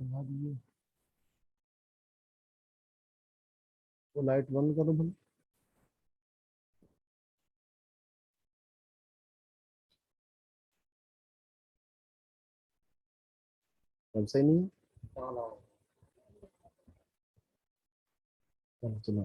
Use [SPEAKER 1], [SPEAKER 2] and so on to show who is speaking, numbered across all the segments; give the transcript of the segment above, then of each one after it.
[SPEAKER 1] بنا دیجیے وہ لائٹ بند کرو بھائی. ایسا ہی نہیں ہے. چلو چلو.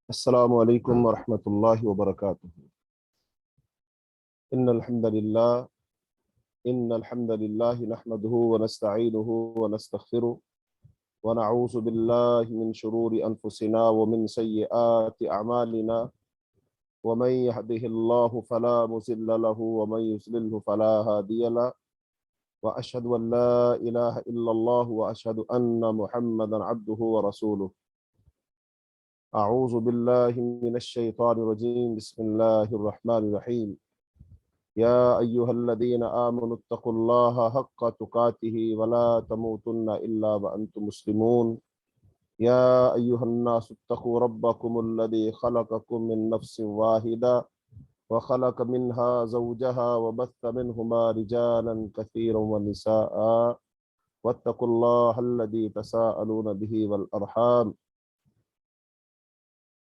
[SPEAKER 1] السلام علیکم ورحمۃ اللہ وبرکاتہ. ان الحمد للہ نحمده ونستعینه ونستغفره ونعوذ باللہ من شرور انفسنا ومن سیئات اعمالنا ومن يهده الله فلا مضل له ومن يضلل فلا هادي له واشهد ان لا اله الا الله واشهد ان محمدا عبده ورسوله. اعوذ باللہ من الشیطان الرجیم. بسم اللہ الرحمن الرحیم. يا أيها الذين آمنوا اتقوا الله حق تقاته ولا تموتن إلا وأنتم مسلمون. يا أيها الناس اتقوا ربكم الذي خلقكم من نفس واحدة وخلق منها زوجها وبث منهما رجالا كثيرا ونساء واتقوا الله الذي تساءلون به والأرحام.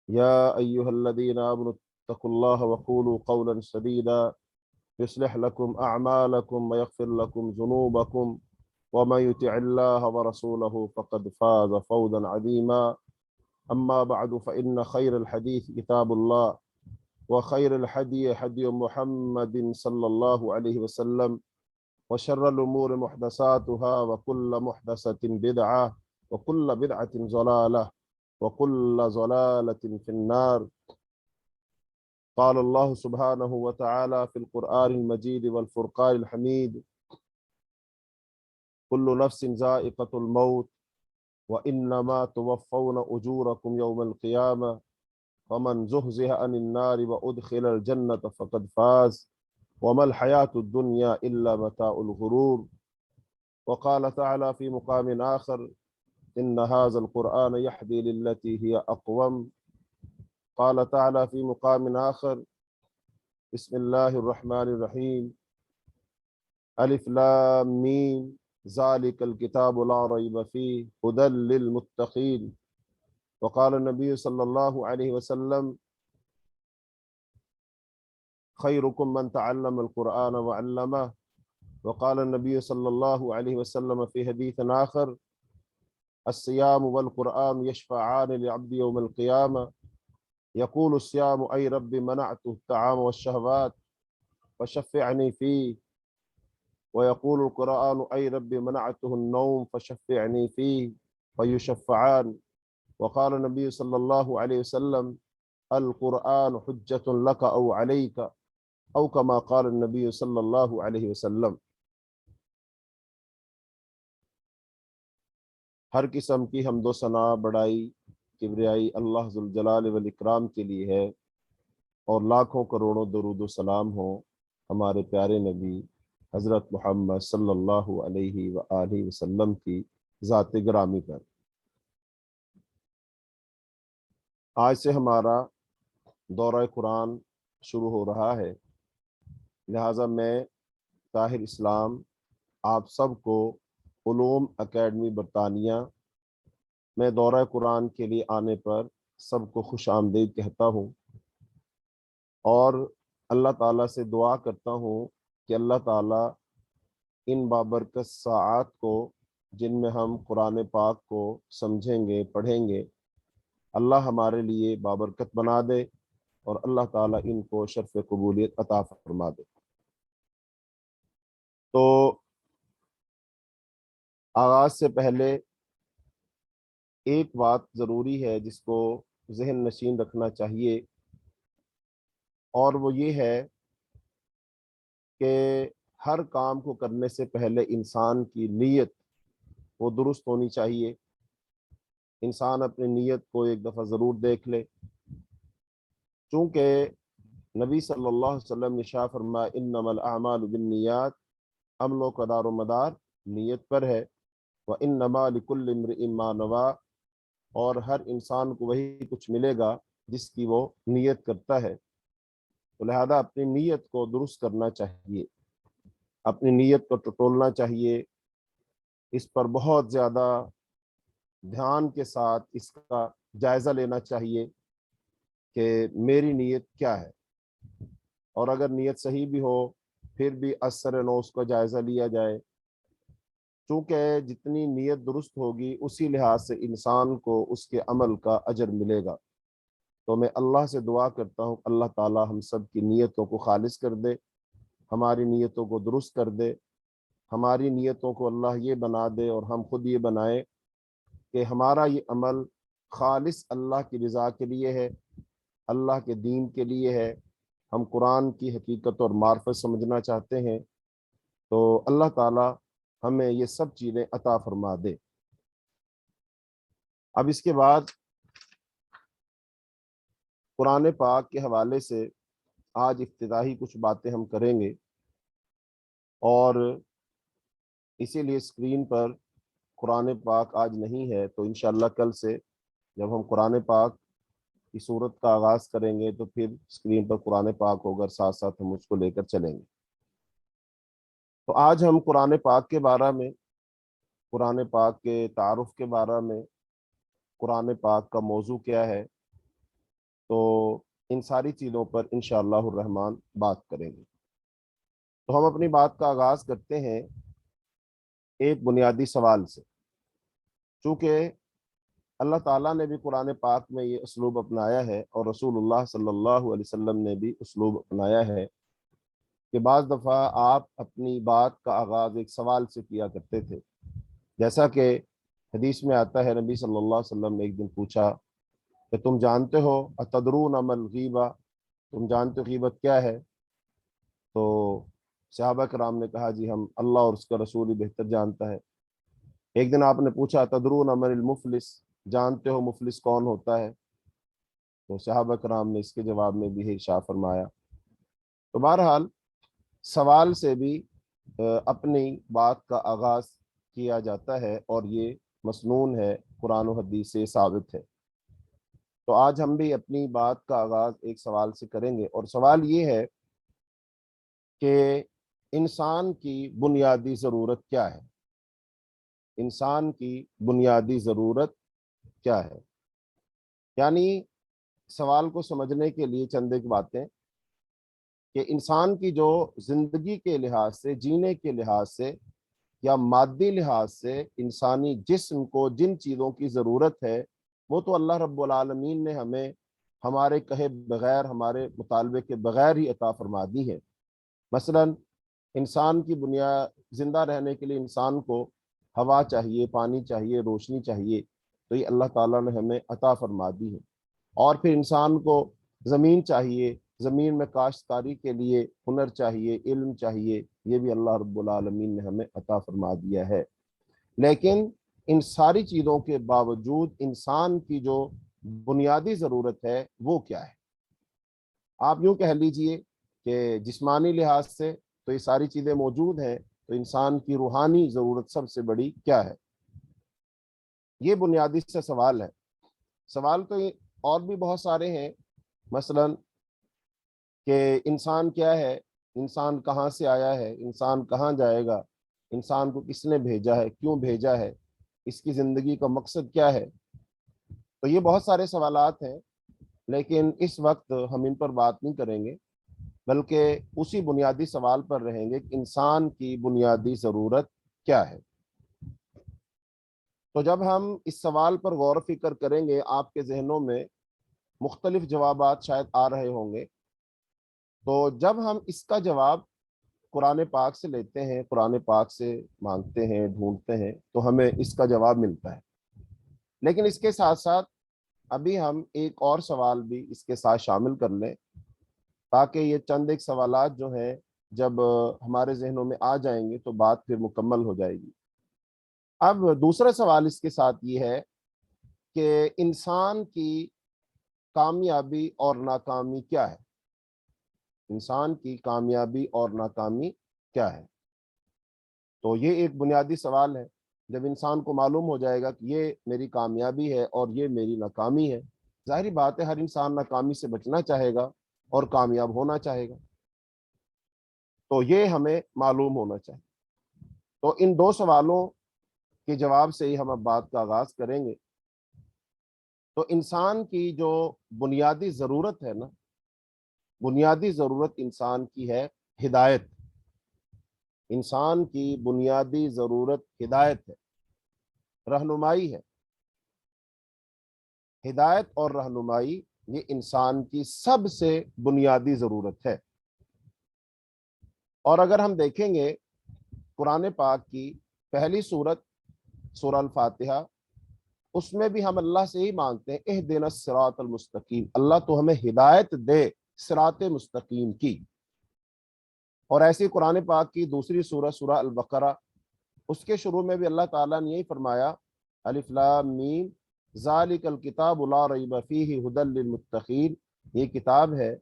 [SPEAKER 1] يا أيها الذين آمنوا اتقوا الله وقولوا قولا سديدا يصلح لكم أعمالكم ويغفر لكم ذنوبكم ومن يطع الله ورسوله فقد فاز فوزا عظيما. أما بعد فإن خير الحديث كتاب الله وخير الهدي هدي محمد صلى الله عليه وسلم وشر الأمور محدثاتها وكل محدثة بدعة وكل بدعة ضلالة وكل ضلالة في النار. قال الله سبحانه وتعالى في القرآن المجيد والفرقان الحميد كل نفس ذائقة الموت وإنما توفون أجوركم يوم القيامة فمن زحزح عن النار وأدخل الجنة فقد فاز وما الحياة الدنيا إلا متاع الغرور. وقال تعالى في مقام آخر إن هذا القرآن يهدي للتي هي أقوم. قال تعالى في مقام آخر بسم الله الرحمن الرحيم ألف لام ميم ذلك الكتاب لا ريب فيه هدى للمتقين. وقال النبي صلى الله عليه وسلم خيركم من تعلم القرآن وعلمه. وقال النبي صلى الله عليه وسلم في حديث آخر الصيام والقرآن يشفعان لعبد يوم القيامة يقول الصيام أي رب منعته الطعام والشهوات فشفعني فيه ويقول القرآن أي رب منعته النوم فشفعني فيه فيشفعان. وقال النبي صلى الله عليه وسلم القرآن حجة لك أو عليك أو كما قال النبي صلى الله عليه وسلم. ہر قسم کی حمد و ثنا بڑائی کبریائی اللہ ذوالجلال والاکرام کے لیے ہے اور لاکھوں کروڑوں درود و سلام ہو ہمارے پیارے نبی حضرت محمد صلی اللہ علیہ وآلہ وسلم کی ذات گرامی پر. آج سے ہمارا دورہ قرآن شروع ہو رہا ہے، لہٰذا میں طاہر اسلام آپ سب کو علوم اکیڈمی برطانیہ میں دورہ قرآن کے لیے آنے پر سب کو خوش آمدید کہتا ہوں اور اللہ تعالیٰ سے دعا کرتا ہوں کہ اللہ تعالیٰ ان بابرکت ساعات کو جن میں ہم قرآن پاک کو سمجھیں گے پڑھیں گے اللہ ہمارے لیے بابرکت بنا دے اور اللہ تعالیٰ ان کو شرف قبولیت عطا فرما دے. تو آغاز سے پہلے ایک بات ضروری ہے جس کو ذہن نشین رکھنا چاہیے، اور وہ یہ ہے کہ ہر کام کو کرنے سے پہلے انسان کی نیت وہ درست ہونی چاہیے. انسان اپنی نیت کو ایک دفعہ ضرور دیکھ لے، چونکہ نبی صلی اللہ علیہ وسلم نے ارشاد فرمایا انما الاعمال بالنیات، عملوں کا دار و مدار نیت پر ہے. وانما لکل امرئ ما نویٰ، اور ہر انسان کو وہی کچھ ملے گا جس کی وہ نیت کرتا ہے، تو لہذا اپنی نیت کو درست کرنا چاہیے، اپنی نیت کو ٹٹولنا چاہیے، اس پر بہت زیادہ دھیان کے ساتھ اس کا جائزہ لینا چاہیے کہ میری نیت کیا ہے، اور اگر نیت صحیح بھی ہو پھر بھی اثر نو اس کا جائزہ لیا جائے، چونکہ جتنی نیت درست ہوگی اسی لحاظ سے انسان کو اس کے عمل کا اجر ملے گا۔ تو میں اللہ سے دعا کرتا ہوں اللہ تعالی ہم سب کی نیتوں کو خالص کر دے، ہماری نیتوں کو درست کر دے، ہماری نیتوں کو اللہ یہ بنا دے اور ہم خود یہ بنائیں کہ ہمارا یہ عمل خالص اللہ کی رضا کے لیے ہے، اللہ کے دین کے لیے ہے، ہم قرآن کی حقیقت اور معرفت سمجھنا چاہتے ہیں، تو اللہ تعالی ہمیں یہ سب چیزیں عطا فرما دے۔ اب اس کے بعد قرآن پاک کے حوالے سے آج افتتاحی کچھ باتیں ہم کریں گے، اور اسی لیے اسکرین پر قرآن پاک آج نہیں ہے، تو انشاءاللہ کل سے جب ہم قرآن پاک کی صورت کا آغاز کریں گے تو پھر اسکرین پر قرآن پاک ہوگا، ساتھ ساتھ ہم اس کو لے کر چلیں گے۔ تو آج ہم قرآن پاک کے بارے میں، قرآن پاک کے تعارف کے بارے میں، قرآن پاک کا موضوع کیا ہے، تو ان ساری چیزوں پر انشاءاللہ الرحمن بات کریں گے۔ تو ہم اپنی بات کا آغاز کرتے ہیں ایک بنیادی سوال سے، چونکہ اللہ تعالیٰ نے بھی قرآن پاک میں یہ اسلوب اپنایا ہے اور رسول اللہ صلی اللہ علیہ وسلم نے بھی اسلوب اپنایا ہے کہ بعض دفعہ آپ اپنی بات کا آغاز ایک سوال سے کیا کرتے تھے، جیسا کہ حدیث میں آتا ہے نبی صلی اللہ علیہ وسلم نے ایک دن پوچھا کہ تم جانتے ہو اتدرون ما الغیبہ، تم جانتے ہو غیبت کیا ہے؟ تو صحابہ کرام نے کہا جی ہم اللہ اور اس کا رسول ہی بہتر جانتا ہے۔ ایک دن آپ نے پوچھا تدرون من المفلس، جانتے ہو مفلس کون ہوتا ہے؟ تو صحابہ کرام نے اس کے جواب میں بھی ارشاد فرمایا۔ تو بہرحال سوال سے بھی اپنی بات کا آغاز کیا جاتا ہے، اور یہ مسنون ہے، قرآن و حدیث سے ثابت ہے۔ تو آج ہم بھی اپنی بات کا آغاز ایک سوال سے کریں گے، اور سوال یہ ہے کہ انسان کی بنیادی ضرورت کیا ہے؟ انسان کی بنیادی ضرورت کیا ہے؟ یعنی سوال کو سمجھنے کے لیے چند ایک باتیں کہ انسان کی جو زندگی کے لحاظ سے، جینے کے لحاظ سے یا مادی لحاظ سے انسانی جسم کو جن چیزوں کی ضرورت ہے وہ تو اللہ رب العالمین نے ہمیں ہمارے کہے بغیر، ہمارے مطالبے کے بغیر ہی عطا فرما دی ہے۔ مثلا انسان کی بنیاد، زندہ رہنے کے لیے انسان کو ہوا چاہیے، پانی چاہیے، روشنی چاہیے، تو یہ اللہ تعالیٰ نے ہمیں عطا فرما دی ہے۔ اور پھر انسان کو زمین چاہیے، زمین میں کاشتکاری کے لیے ہنر چاہیے، علم چاہیے، یہ بھی اللہ رب العالمین نے ہمیں عطا فرما دیا ہے۔ لیکن ان ساری چیزوں کے باوجود انسان کی جو بنیادی ضرورت ہے وہ کیا ہے؟ آپ یوں کہہ لیجئے کہ جسمانی لحاظ سے تو یہ ساری چیزیں موجود ہیں، تو انسان کی روحانی ضرورت سب سے بڑی کیا ہے؟ یہ بنیادی سے سوال ہے۔ سوال تو اور بھی بہت سارے ہیں، مثلا کہ انسان کیا ہے، انسان کہاں سے آیا ہے، انسان کہاں جائے گا، انسان کو کس نے بھیجا ہے، کیوں بھیجا ہے، اس کی زندگی کا مقصد کیا ہے؟ تو یہ بہت سارے سوالات ہیں، لیکن اس وقت ہم ان پر بات نہیں کریں گے، بلکہ اسی بنیادی سوال پر رہیں گے کہ انسان کی بنیادی ضرورت کیا ہے۔ تو جب ہم اس سوال پر غور و فکر کریں گے آپ کے ذہنوں میں مختلف جوابات شاید آ رہے ہوں گے، تو جب ہم اس کا جواب قرآن پاک سے لیتے ہیں، قرآن پاک سے مانگتے ہیں، ڈھونڈتے ہیں، تو ہمیں اس کا جواب ملتا ہے۔ لیکن اس کے ساتھ ساتھ ابھی ہم ایک اور سوال بھی اس کے ساتھ شامل کر لیں، تاکہ یہ چند ایک سوالات جو ہیں جب ہمارے ذہنوں میں آ جائیں گے تو بات پھر مکمل ہو جائے گی۔ اب دوسرا سوال اس کے ساتھ یہ ہے کہ انسان کی کامیابی اور ناکامی کیا ہے؟ انسان کی کامیابی اور ناکامی کیا ہے؟ تو یہ ایک بنیادی سوال ہے۔ جب انسان کو معلوم ہو جائے گا کہ یہ میری کامیابی ہے اور یہ میری ناکامی ہے، ظاہری بات ہے ہر انسان ناکامی سے بچنا چاہے گا اور کامیاب ہونا چاہے گا، تو یہ ہمیں معلوم ہونا چاہیے۔ تو ان دو سوالوں کے جواب سے ہی ہم اب بات کا آغاز کریں گے۔ تو انسان کی جو بنیادی ضرورت ہے نا، بنیادی ضرورت انسان کی ہے ہدایت۔ انسان کی بنیادی ضرورت ہدایت ہے، رہنمائی ہے۔ ہدایت اور رہنمائی یہ انسان کی سب سے بنیادی ضرورت ہے۔ اور اگر ہم دیکھیں گے قرآن پاک کی پہلی سورت سورہ الفاتحہ، اس میں بھی ہم اللہ سے ہی مانگتے ہیں اہدنا الصراط المستقیم، اللہ تو ہمیں ہدایت دے صراط مستقیم کی۔ اور ایسی قرآن پاک کی دوسری سورہ سورہ البقرہ، اس کے شروع میں بھی اللہ تعالیٰ نے یہی فرمایا الف لام میم ذالک الکتاب لا ریب فیہ ھدی للمتقین، یہ کتاب ہے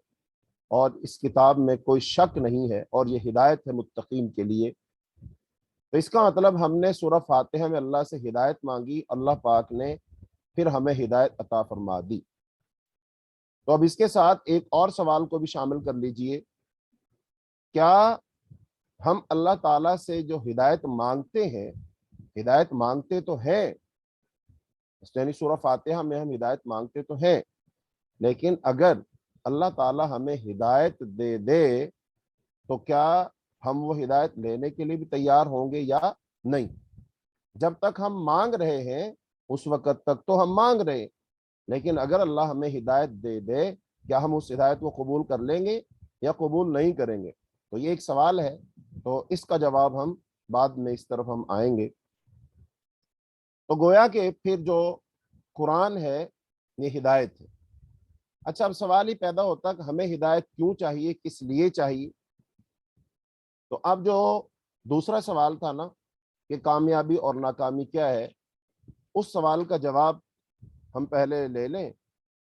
[SPEAKER 1] اور اس کتاب میں کوئی شک نہیں ہے اور یہ ہدایت ہے متقین کے لیے۔ تو اس کا مطلب ہم نے سورہ فاتحہ میں اللہ سے ہدایت مانگی، اللہ پاک نے پھر ہمیں ہدایت عطا فرما دی۔ تو اب اس کے ساتھ ایک اور سوال کو بھی شامل کر لیجئے، کیا ہم اللہ تعالیٰ سے جو ہدایت مانگتے ہیں، ہدایت مانگتے تو ہیں، یعنی سورہ فاتحہ میں ہم ہدایت مانگتے تو ہیں، لیکن اگر اللہ تعالیٰ ہمیں ہدایت دے دے تو کیا ہم وہ ہدایت لینے کے لیے بھی تیار ہوں گے یا نہیں؟ جب تک ہم مانگ رہے ہیں اس وقت تک تو ہم مانگ رہے ہیں، لیکن اگر اللہ ہمیں ہدایت دے دے کیا ہم اس ہدایت کو قبول کر لیں گے یا قبول نہیں کریں گے؟ تو یہ ایک سوال ہے، تو اس کا جواب ہم بعد میں اس طرف ہم آئیں گے۔ تو گویا کہ پھر جو قرآن ہے یہ ہدایت ہے۔ اچھا، اب سوال ہی پیدا ہوتا کہ ہمیں ہدایت کیوں چاہیے، کس لیے چاہیے؟ تو اب جو دوسرا سوال تھا نا کہ کامیابی اور ناکامی کیا ہے، اس سوال کا جواب ہم پہلے لے لیں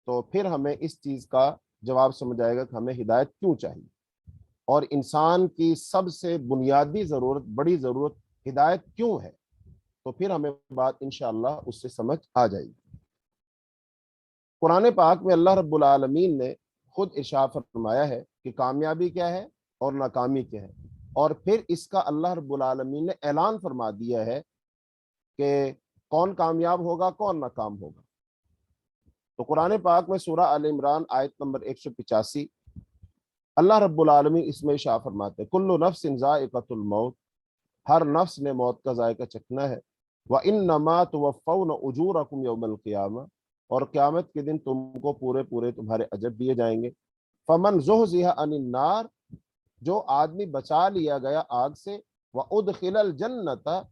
[SPEAKER 1] تو پھر ہمیں اس چیز کا جواب سمجھ آئے گا کہ ہمیں ہدایت کیوں چاہیے، اور انسان کی سب سے بنیادی ضرورت، بڑی ضرورت ہدایت کیوں ہے، تو پھر ہمیں بات انشاءاللہ اس سے سمجھ آ جائے گی۔ قرآن پاک میں اللہ رب العالمین نے خود ارشاد فرمایا ہے کہ کامیابی کیا ہے اور ناکامی کیا ہے، اور پھر اس کا اللہ رب العالمین نے اعلان فرما دیا ہے کہ کون کامیاب ہوگا، کون ناکام ہوگا۔ تو قرآن پاک میں سورہ آل عمران آیت نمبر 185 اللہ رب العالمین اس میں ارشاد فرماتے ہیں کل نفس ذائقۃ الموت، ہر نفس نے موت کا ذائقہ چکھنا ہے، وَإِنَّمَا تُوَفَّوْنَ أُجُورَكُمْ يَوْمَ الْقِيَامَةِ، اور قیامت کے دن تم کو پورے پورے تمہارے اجر دیے جائیں گے۔ فَمَنْ زُحْزِحَ عَنِ النَّارِ، جو آدمی بچا لیا گیا آگ سے، وَأُدْخِلَ الْجَنَّةَ،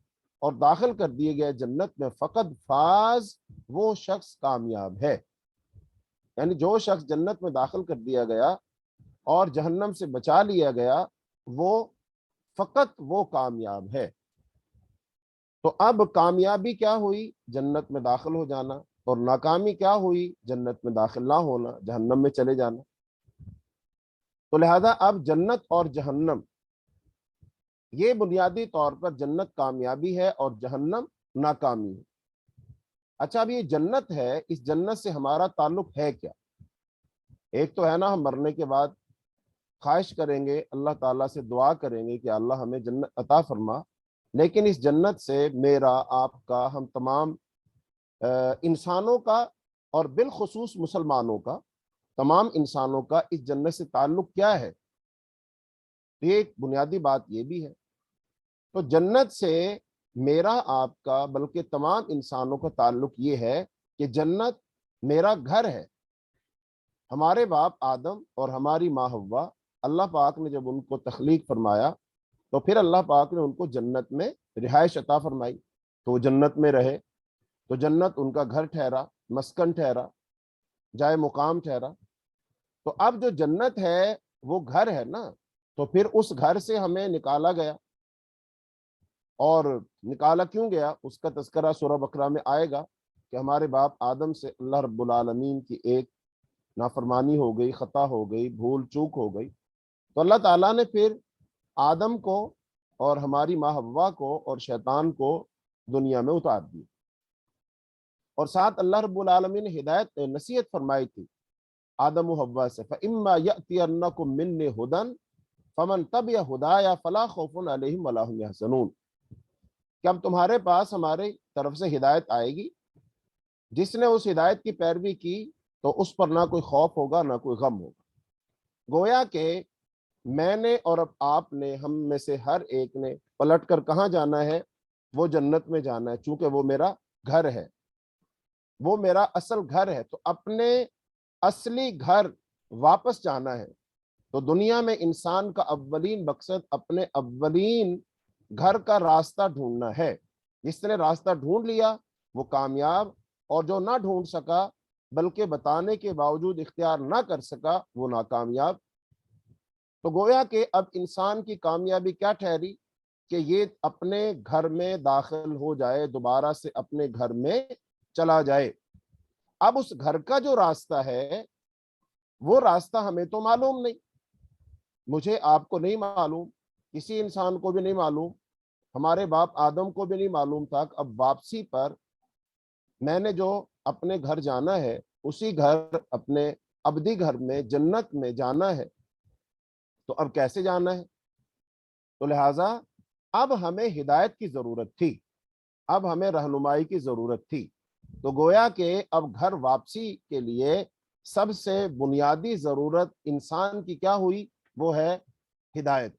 [SPEAKER 1] اور داخل کر دیے گئے جنت میں، فقد فاز، وہ شخص کامیاب ہے۔ یعنی جو شخص جنت میں داخل کر دیا گیا اور جہنم سے بچا لیا گیا، وہ فقط وہ کامیاب ہے۔ تو اب کامیابی کیا ہوئی؟ جنت میں داخل ہو جانا، اور ناکامی کیا ہوئی؟ جنت میں داخل نہ ہونا، جہنم میں چلے جانا۔ تو لہذا اب جنت اور جہنم، یہ بنیادی طور پر جنت کامیابی ہے اور جہنم ناکامی ہے۔ اچھا، اب یہ جنت ہے، اس جنت سے ہمارا تعلق ہے کیا؟ ایک تو ہے نا، ہم مرنے کے بعد خواہش کریں گے، اللہ تعالیٰ سے دعا کریں گے کہ اللہ ہمیں جنت عطا فرما، لیکن اس جنت سے میرا، آپ کا، ہم تمام انسانوں کا اور بالخصوص مسلمانوں کا، تمام انسانوں کا اس جنت سے تعلق کیا ہے؟ یہ ایک بنیادی بات یہ بھی ہے۔ تو جنت سے میرا، آپ کا، بلکہ تمام انسانوں کا تعلق یہ ہے کہ جنت میرا گھر ہے۔ ہمارے باپ آدم اور ہماری ماں حوا، اللہ پاک نے جب ان کو تخلیق فرمایا تو پھر اللہ پاک نے ان کو جنت میں رہائش عطا فرمائی، تو وہ جنت میں رہے، تو جنت ان کا گھر ٹھہرا، مسکن ٹھہرا، جائے مقام ٹھہرا۔ تو اب جو جنت ہے وہ گھر ہے نا، تو پھر اس گھر سے ہمیں نکالا گیا، اور نکالا کیوں گیا اس کا تذکرہ سورہ بقرہ میں آئے گا کہ ہمارے باپ آدم سے اللہ رب العالمین کی ایک نافرمانی ہو گئی، خطا ہو گئی، بھول چوک ہو گئی، تو اللہ تعالیٰ نے پھر آدم کو اور ہماری ماں حوا کو اور شیطان کو دنیا میں اتار دی۔ اور ساتھ اللہ رب العالمین نے ہدایت نصیحت فرمائی تھی آدم و حوا سے، فَإِمَّا يَأْتِيَنَّكُم مِّنِّي هُدًى فَمَن تَبِعَ هُدَايَ فَلَا خَوْفٌ عَلَيْهِمْ وَلَا هُمْ يَحْزَنُونَ، کہ اب تمہارے پاس ہمارے طرف سے ہدایت آئے گی، جس نے اس ہدایت کی پیروی کی تو اس پر نہ کوئی خوف ہوگا نہ کوئی غم ہوگا۔ گویا کہ میں نے اور اب آپ نے، ہم میں سے ہر ایک نے پلٹ کر کہاں جانا ہے؟ وہ جنت میں جانا ہے، چونکہ وہ میرا گھر ہے، وہ میرا اصل گھر ہے۔ تو اپنے اصلی گھر واپس جانا ہے۔ تو دنیا میں انسان کا اولین مقصد اپنے اولین گھر کا راستہ ڈھونڈنا ہے۔ جس نے راستہ ڈھونڈ لیا وہ کامیاب، اور جو نہ ڈھونڈ سکا بلکہ بتانے کے باوجود اختیار نہ کر سکا وہ ناکامیاب۔ تو گویا کہ اب انسان کی کامیابی کیا ٹھہری کہ یہ اپنے گھر میں داخل ہو جائے، دوبارہ سے اپنے گھر میں چلا جائے۔ اب اس گھر کا جو راستہ ہے وہ راستہ ہمیں تو معلوم نہیں، مجھے آپ کو نہیں معلوم، کسی انسان کو بھی نہیں معلوم، ہمارے باپ آدم کو بھی نہیں معلوم تھا کہ اب واپسی پر میں نے جو اپنے گھر جانا ہے، اسی گھر اپنے ابدی گھر میں جنت میں جانا ہے، تو اب کیسے جانا ہے؟ تو لہٰذا اب ہمیں ہدایت کی ضرورت تھی، اب ہمیں رہنمائی کی ضرورت تھی۔ تو گویا کہ اب گھر واپسی کے لیے سب سے بنیادی ضرورت انسان کی کیا ہوئی؟ وہ ہے ہدایت،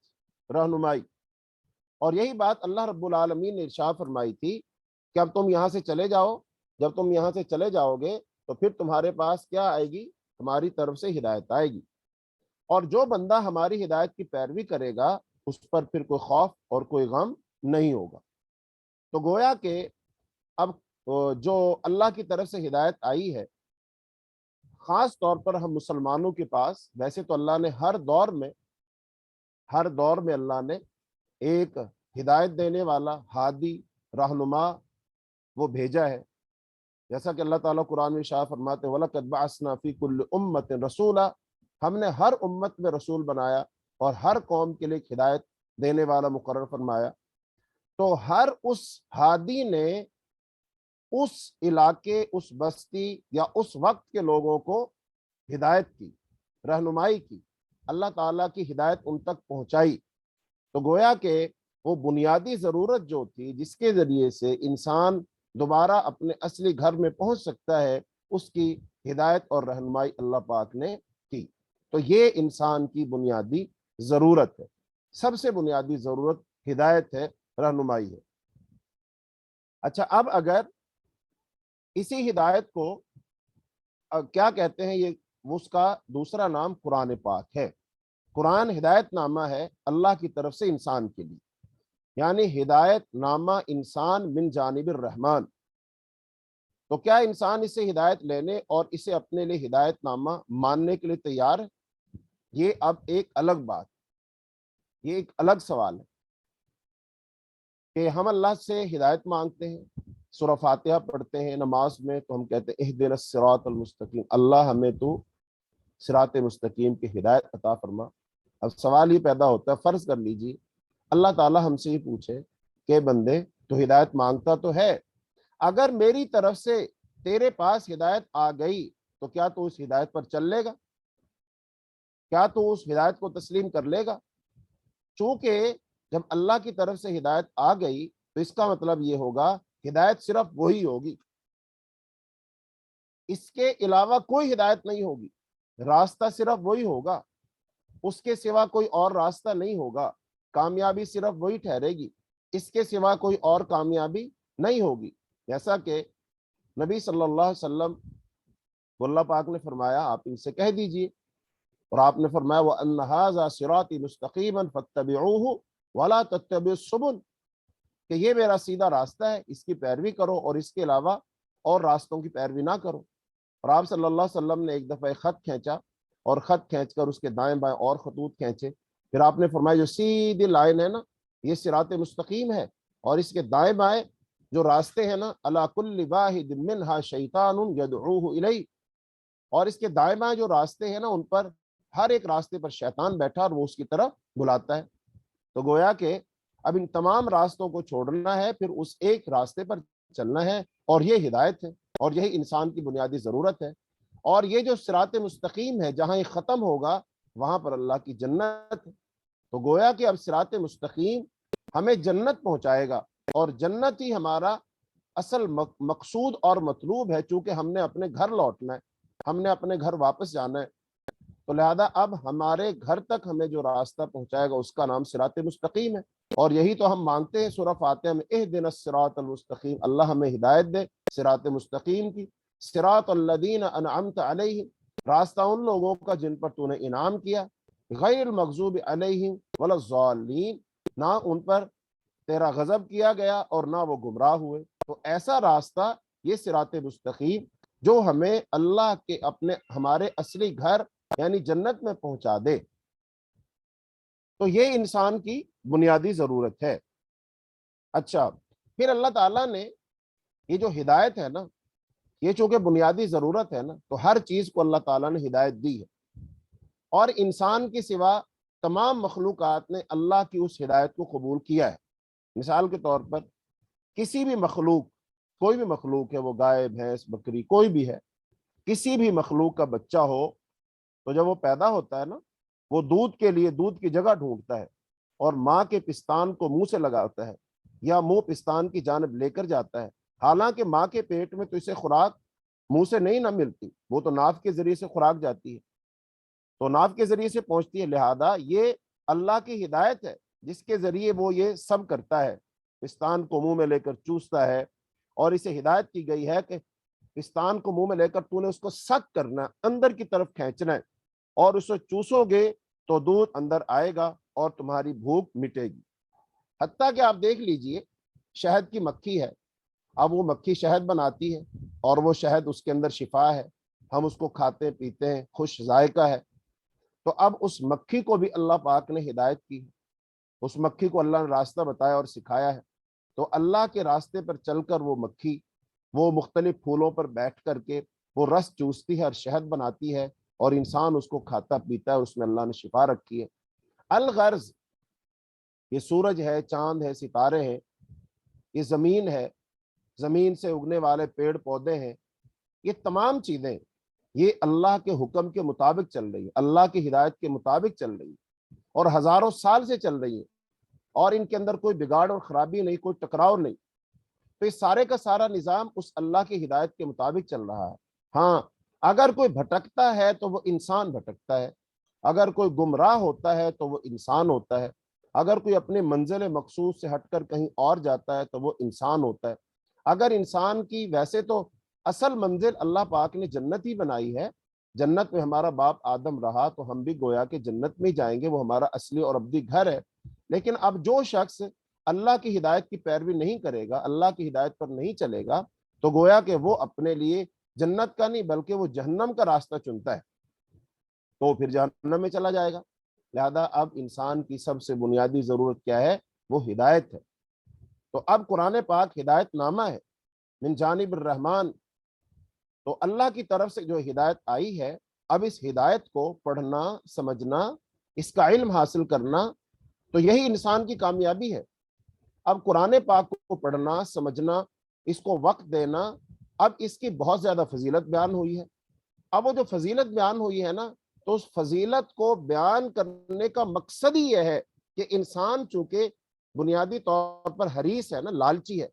[SPEAKER 1] رہنمائی۔ اور یہی بات اللہ رب العالمین نے ارشاد فرمائی تھی کہ اب تم یہاں سے چلے جاؤ، جب تم یہاں سے چلے جاؤ گے تو پھر تمہارے پاس کیا آئے گی؟ ہماری طرف سے ہدایت آئے گی، اور جو بندہ ہماری ہدایت کی پیروی کرے گا اس پر پھر کوئی خوف اور کوئی غم نہیں ہوگا۔ تو گویا کہ اب جو اللہ کی طرف سے ہدایت آئی ہے، خاص طور پر ہم مسلمانوں کے پاس، ویسے تو اللہ نے ہر دور میں اللہ نے ایک ہدایت دینے والا، ہادی، رہنما وہ بھیجا ہے۔ جیسا کہ اللہ تعالیٰ قرآن میں ارشاد فرماتے ہیں وَلَقَدْ بَعَثْنَا فِي كُلِّ أُمَّةٍ رَسُولًا، ہم نے ہر امت میں رسول بنایا اور ہر قوم کے لیے ہدایت دینے والا مقرر فرمایا۔ تو ہر اس ہادی نے اس علاقے، اس بستی یا اس وقت کے لوگوں کو ہدایت کی، رہنمائی کی، اللہ تعالیٰ کی ہدایت ان تک پہنچائی۔ تو گویا کہ وہ بنیادی ضرورت جو تھی جس کے ذریعے سے انسان دوبارہ اپنے اصلی گھر میں پہنچ سکتا ہے، اس کی ہدایت اور رہنمائی اللہ پاک نے کی۔ تو یہ انسان کی بنیادی ضرورت ہے، سب سے بنیادی ضرورت ہدایت ہے، رہنمائی ہے۔ اچھا، اب اگر اسی ہدایت کو کیا کہتے ہیں، یہ اس کا دوسرا نام قرآن پاک ہے۔ قرآن ہدایت نامہ ہے اللہ کی طرف سے انسان کے لیے، یعنی ہدایت نامہ انسان من جانب الرحمن۔ تو کیا انسان اسے ہدایت لینے اور اسے اپنے لیے ہدایت نامہ ماننے کے لیے تیار ہے؟ یہ اب ایک الگ بات، یہ ایک الگ سوال ہے کہ ہم اللہ سے ہدایت مانگتے ہیں، سورہ فاتحہ پڑھتے ہیں نماز میں تو ہم کہتے ہیں اہدنا الصراط المستقیم، اللہ ہمیں تو صراط مستقیم کی ہدایت عطا فرما۔ اب سوال یہ پیدا ہوتا ہے، فرض کر لیجیے اللہ تعالیٰ ہم سے یہ پوچھے کہ بندے تو ہدایت مانگتا تو ہے، اگر میری طرف سے تیرے پاس ہدایت آ گئی تو کیا تو اس ہدایت پر چل لے گا؟ کیا تو اس ہدایت کو تسلیم کر لے گا؟ چونکہ جب اللہ کی طرف سے ہدایت آ گئی تو اس کا مطلب یہ ہوگا ہدایت صرف وہی ہوگی، اس کے علاوہ کوئی ہدایت نہیں ہوگی، راستہ صرف وہی ہوگا، اس کے سوا کوئی اور راستہ نہیں ہوگا، کامیابی صرف وہی ٹھہرے گی، اس کے سوا کوئی اور کامیابی نہیں ہوگی۔ جیسا کہ نبی صلی اللہ علیہ وسلم کو اللہ پاک نے فرمایا آپ ان سے کہہ دیجئے، اور آپ نے فرمایا وَأَنَّ هَذَا صِرَاطِي مُسْتَقِيمًا فَاتَّبِعُوهُ وَلَا تَتَّبِعُوا السُّبُلَ، کہ یہ میرا سیدھا راستہ ہے، اس کی پیروی کرو اور اس کے علاوہ اور راستوں کی پیروی نہ کرو۔ اور آپ صلی اللہ علیہ وسلم نے ایک دفعہ ایک خط کھینچا اور خط کھینچ کر اس کے دائیں بائیں اور خطوط کھینچے، پھر آپ نے فرمایا جو سیدھی لائن ہے نا یہ صراط مستقیم ہے، اور اس کے دائیں بائیں جو راستے ہیں نا علی کل واحد منہا شیطان یدعوہ الیہ، اور اس کے دائیں بائیں جو راستے ہیں نا ان پر ہر ایک راستے پر شیطان بیٹھا اور وہ اس کی طرف بلاتا ہے۔ تو گویا کہ اب ان تمام راستوں کو چھوڑنا ہے، پھر اس ایک راستے پر چلنا ہے، اور یہ ہدایت ہے۔ اور یہی انسان کی بنیادی ضرورت ہے۔ اور یہ جو صراط مستقیم ہے، جہاں یہ ختم ہوگا وہاں پر اللہ کی جنت ہے۔ تو گویا کہ اب صراط مستقیم ہمیں جنت پہنچائے گا، اور جنت ہی ہمارا اصل مقصود اور مطلوب ہے، چونکہ ہم نے اپنے گھر لوٹنا ہے، ہم نے اپنے گھر واپس جانا ہے۔ تو لہذا اب ہمارے گھر تک ہمیں جو راستہ پہنچائے گا اس کا نام صراط مستقیم ہے، اور یہی تو ہم مانگتے ہیں سورہ فاتحہ میں، اہدنا الصراط المستقیم، اللہ ہمیں ہدایت دے صراط مستقیم کی۔ صراط الذین انعمت علیہم، راستہ ان لوگوں کا جن پر تو نے انعام کیا، غیر المغضوب علیہم ولا الضالین، نہ ان پر تیرا غضب کیا گیا اور نہ وہ گمراہ ہوئے۔ تو ایسا راستہ یہ صراط مستقیم جو ہمیں اللہ کے اپنے ہمارے اصلی گھر یعنی جنت میں پہنچا دے، تو یہ انسان کی بنیادی ضرورت ہے۔ اچھا، پھر اللہ تعالیٰ نے یہ جو ہدایت ہے نا، یہ چونکہ بنیادی ضرورت ہے نا، تو ہر چیز کو اللہ تعالیٰ نے ہدایت دی ہے، اور انسان کے سوا تمام مخلوقات نے اللہ کی اس ہدایت کو قبول کیا ہے۔ مثال کے طور پر کسی بھی مخلوق، کوئی بھی مخلوق ہے، وہ گائے بھینس بکری کوئی بھی ہے، کسی بھی مخلوق کا بچہ ہو تو جب وہ پیدا ہوتا ہے نا، وہ دودھ کے لیے دودھ کی جگہ ڈھونڈتا ہے، اور ماں کے پستان کو منہ سے لگاتا ہے یا منہ پستان کی جانب لے کر جاتا ہے، حالانکہ ماں کے پیٹ میں تو اسے خوراک منہ سے نہیں نہ ملتی، وہ تو ناف کے ذریعے سے خوراک جاتی ہے، تو ناف کے ذریعے سے پہنچتی ہے۔ لہذا یہ اللہ کی ہدایت ہے جس کے ذریعے وہ یہ سب کرتا ہے، پستان کو منہ میں لے کر چوستا ہے، اور اسے ہدایت کی گئی ہے کہ پستان کو منہ میں لے کر تو نے اس کو سک کرنا، اندر کی طرف کھینچنا ہے، اور اسے چوسو گے تو دودھ اندر آئے گا اور تمہاری بھوک مٹے گی۔ حتیٰ کہ آپ دیکھ لیجئے، شہد کی مکھی ہے، اب وہ مکھی شہد بناتی ہے، اور وہ شہد اس کے اندر شفا ہے، ہم اس کو کھاتے پیتے ہیں، خوش ذائقہ ہے۔ تو اب اس مکھی کو بھی اللہ پاک نے ہدایت کی ہے، اس مکھی کو اللہ نے راستہ بتایا اور سکھایا ہے۔ تو اللہ کے راستے پر چل کر وہ مکھی، وہ مختلف پھولوں پر بیٹھ کر کے وہ رس چوستی ہے اور شہد بناتی ہے، اور انسان اس کو کھاتا پیتا ہے، اس میں اللہ نے شفا رکھی ہے۔ الغرض، یہ سورج ہے، چاند ہے، ستارے ہیں، یہ زمین ہے، زمین سے اگنے والے پیڑ پودے ہیں، یہ تمام چیزیں یہ اللہ کے حکم کے مطابق چل رہی ہے، اللہ کی ہدایت کے مطابق چل رہی ہے، اور ہزاروں سال سے چل رہی ہے، اور ان کے اندر کوئی بگاڑ اور خرابی نہیں، کوئی ٹکراؤ نہیں۔ تو اس سارے کا سارا نظام اس اللہ کی ہدایت کے مطابق چل رہا ہے۔ ہاں، اگر کوئی بھٹکتا ہے تو وہ انسان بھٹکتا ہے، اگر کوئی گمراہ ہوتا ہے تو وہ انسان ہوتا ہے، اگر کوئی اپنے منزل مقصود سے ہٹ کر کہیں اور جاتا ہے تو وہ انسان ہوتا ہے۔ اگر انسان کی ویسے تو اصل منزل اللہ پاک نے جنت ہی بنائی ہے، جنت میں ہمارا باپ آدم رہا تو ہم بھی گویا کہ جنت میں جائیں گے، وہ ہمارا اصلی اور ابدی گھر ہے۔ لیکن اب جو شخص اللہ کی ہدایت کی پیروی نہیں کرے گا، اللہ کی ہدایت پر نہیں چلے گا، تو گویا کہ وہ اپنے لیے جنت کا نہیں بلکہ وہ جہنم کا راستہ چنتا ہے، تو پھر جہنم میں چلا جائے گا۔ لہذا اب انسان کی سب سے بنیادی ضرورت کیا ہے؟ وہ ہدایت ہے۔ تو اب قرآن پاک ہدایت نامہ ہے من جانب الرحمن، تو اللہ کی طرف سے جو ہدایت آئی ہے، اب اس ہدایت کو پڑھنا، سمجھنا، اس کا علم حاصل کرنا، تو یہی انسان کی کامیابی ہے۔ اب قرآن پاک کو پڑھنا، سمجھنا، اس کو وقت دینا، اب اس کی بہت زیادہ فضیلت بیان ہوئی ہے۔ اب وہ جو فضیلت بیان ہوئی ہے نا، تو اس فضیلت کو بیان کرنے کا مقصد ہی یہ ہے کہ انسان چونکہ بنیادی طور پر حریص ہے نا، لالچی ہے،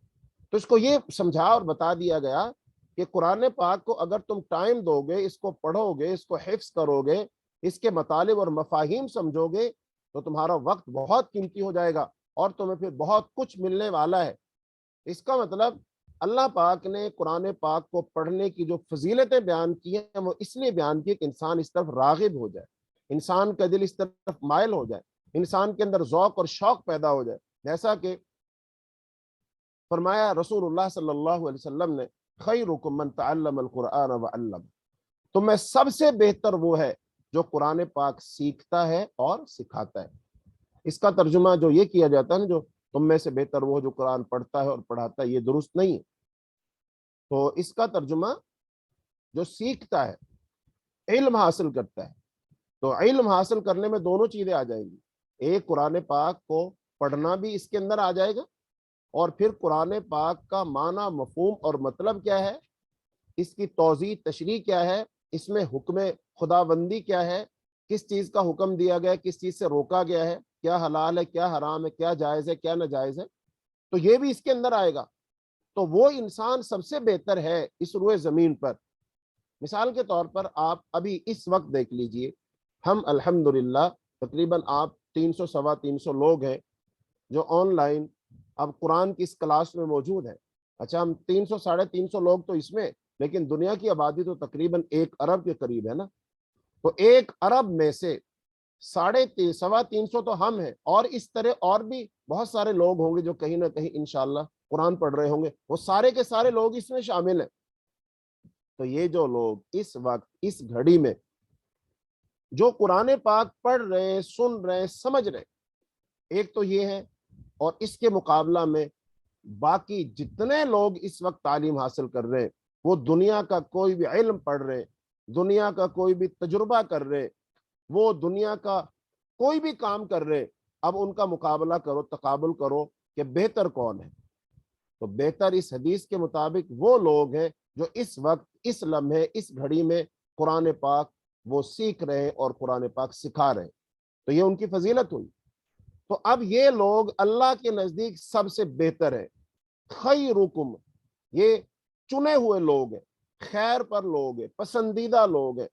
[SPEAKER 1] تو اس کو یہ سمجھا اور بتا دیا گیا کہ قرآن پاک کو اگر تم ٹائم دو گے، اس کو پڑھو گے، اس کو حفظ کرو گے، اس کے مطالب اور مفاہیم سمجھو گے، تو تمہارا وقت بہت قیمتی ہو جائے گا، اور تمہیں پھر بہت کچھ ملنے والا ہے۔ اس کا مطلب اللہ پاک نے قرآن پاک کو پڑھنے کی جو فضیلتیں بیان کی ہیں، وہ اس لیے بیان کی کہ انسان اس طرف راغب ہو جائے، انسان کا دل اس طرف مائل ہو جائے، انسان کے اندر ذوق اور شوق پیدا ہو جائے۔ جیسا کہ فرمایا رسول اللہ صلی اللہ علیہ وسلم نے، خیرکم من تعلم القرآن وعلم، تم میں سب سے بہتر وہ ہے جو قرآن پاک سیکھتا ہے اور سکھاتا ہے۔ اس کا ترجمہ جو یہ کیا جاتا ہے نا، جو تم میں سے بہتر وہ جو قرآن پڑھتا ہے اور پڑھاتا ہے، یہ درست نہیں ہے۔ تو اس کا ترجمہ جو سیکھتا ہے، علم حاصل کرتا ہے، تو علم حاصل کرنے میں دونوں چیزیں آ جائیں گی، ایک قرآن پاک کو پڑھنا بھی اس کے اندر آ جائے گا، اور پھر قرآن پاک کا معنی، مفہوم اور مطلب کیا ہے اس کی توضیح تشریح کیا ہے، اس میں حکم خداوندی کیا ہے، کس چیز کا حکم دیا گیا ہے، کس چیز سے روکا گیا ہے، کیا حلال ہے، کیا حرام ہے، کیا جائز ہے، کیا ناجائز ہے، تو یہ بھی اس کے اندر آئے گا. تو وہ انسان سب سے بہتر ہے اس روئے زمین پر. مثال کے طور پر آپ ابھی اس وقت دیکھ لیجئے، ہم الحمدللہ تقریباً آپ 300 سوا 300 لوگ ہیں جو آن لائن اب قرآن کی اس کلاس میں موجود ہیں. اچھا، ہم 300 ساڑھے 300 لوگ تو اس میں، لیکن دنیا کی آبادی تو تقریباً 1 ارب کے قریب ہے نا. تو 1 ارب میں سے سوا 300 تو ہم ہیں، اور اس طرح اور بھی بہت سارے لوگ ہوں گے جو کہیں نہ کہیں انشاءاللہ قرآن پڑھ رہے ہوں گے، وہ سارے کے سارے لوگ اس میں شامل ہیں. تو یہ جو لوگ اس وقت اس گھڑی میں جو قرآن پاک پڑھ رہے ہیں، سن رہے ہیں، سمجھ رہے ہیں، ایک تو یہ ہے. اور اس کے مقابلہ میں باقی جتنے لوگ اس وقت تعلیم حاصل کر رہے ہیں، وہ دنیا کا کوئی بھی علم پڑھ رہے، دنیا کا کوئی بھی تجربہ کر رہے، وہ دنیا کا کوئی بھی کام کر رہے. اب ان کا مقابلہ کرو، تقابل کرو کہ بہتر کون ہے. تو بہتر اس حدیث کے مطابق وہ لوگ ہیں جو اس وقت اس لمحے اس گھڑی میں قرآن پاک وہ سیکھ رہے اور قرآن پاک سکھا رہے. تو یہ ان کی فضیلت ہوئی. تو اب یہ لوگ اللہ کے نزدیک سب سے بہتر ہے. خیرکم، یہ چنے ہوئے لوگ ہیں، خیر پر لوگ ہیں، پسندیدہ لوگ ہیں.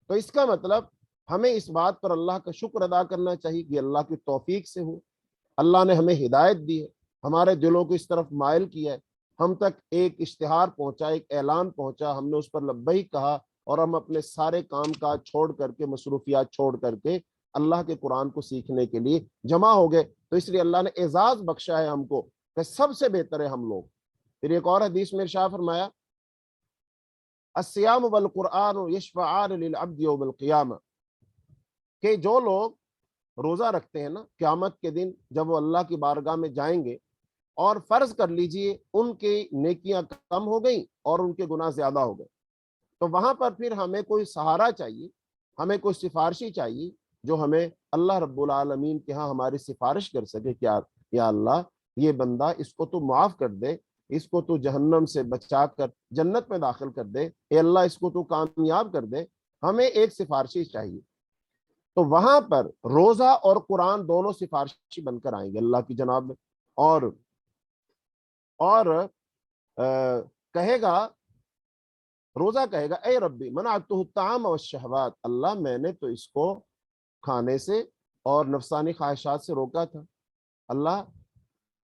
[SPEAKER 1] تو اس کا مطلب ہمیں اس بات پر اللہ کا شکر ادا کرنا چاہیے کہ اللہ کی توفیق سے ہو، اللہ نے ہمیں ہدایت دی ہے، ہمارے دلوں کو اس طرف مائل کیا ہے، ہم تک ایک اشتہار پہنچا، ایک اعلان پہنچا، ہم نے اس پر لبیک کہا، اور ہم اپنے سارے کام کاج چھوڑ کر کے، مصروفیات چھوڑ کر کے اللہ کے قرآن کو سیکھنے کے لیے جمع ہو گئے. تو اس لیے اللہ نے اعزاز بخشا ہے ہم کو کہ سب سے بہتر ہے ہم لوگ. پھر ایک اور حدیث میں ارشاد فرمایا، الصیام والقرآن یشفعان للعبد یوم القیامہ، کہ جو لوگ روزہ رکھتے ہیں نا، قیامت کے دن جب وہ اللہ کی بارگاہ میں جائیں گے، اور فرض کر لیجئے ان کی نیکیاں کم ہو گئیں اور ان کے گناہ زیادہ ہو گئے، تو وہاں پر پھر ہمیں کوئی سہارا چاہیے، ہمیں کوئی سفارشی چاہیے جو ہمیں اللہ رب العالمین کے ہاں ہماری سفارش کر سکے. کیا یا اللہ، یہ بندہ، اس کو تو معاف کر دے، اس کو تو جہنم سے بچا کر جنت میں داخل کر دے، اے اللہ اس کو تو کامیاب کر دے. ہمیں ایک سفارشی چاہیے. تو وہاں پر روزہ اور قرآن دونوں سفارشی بن کر آئیں گے اللہ کی جناب میں. اور کہے گا، روزہ کہے گا، اے ربی منعتہ الطعام والشہوات، اللہ میں نے تو اس کو کھانے سے اور نفسانی خواہشات سے روکا تھا. اللہ،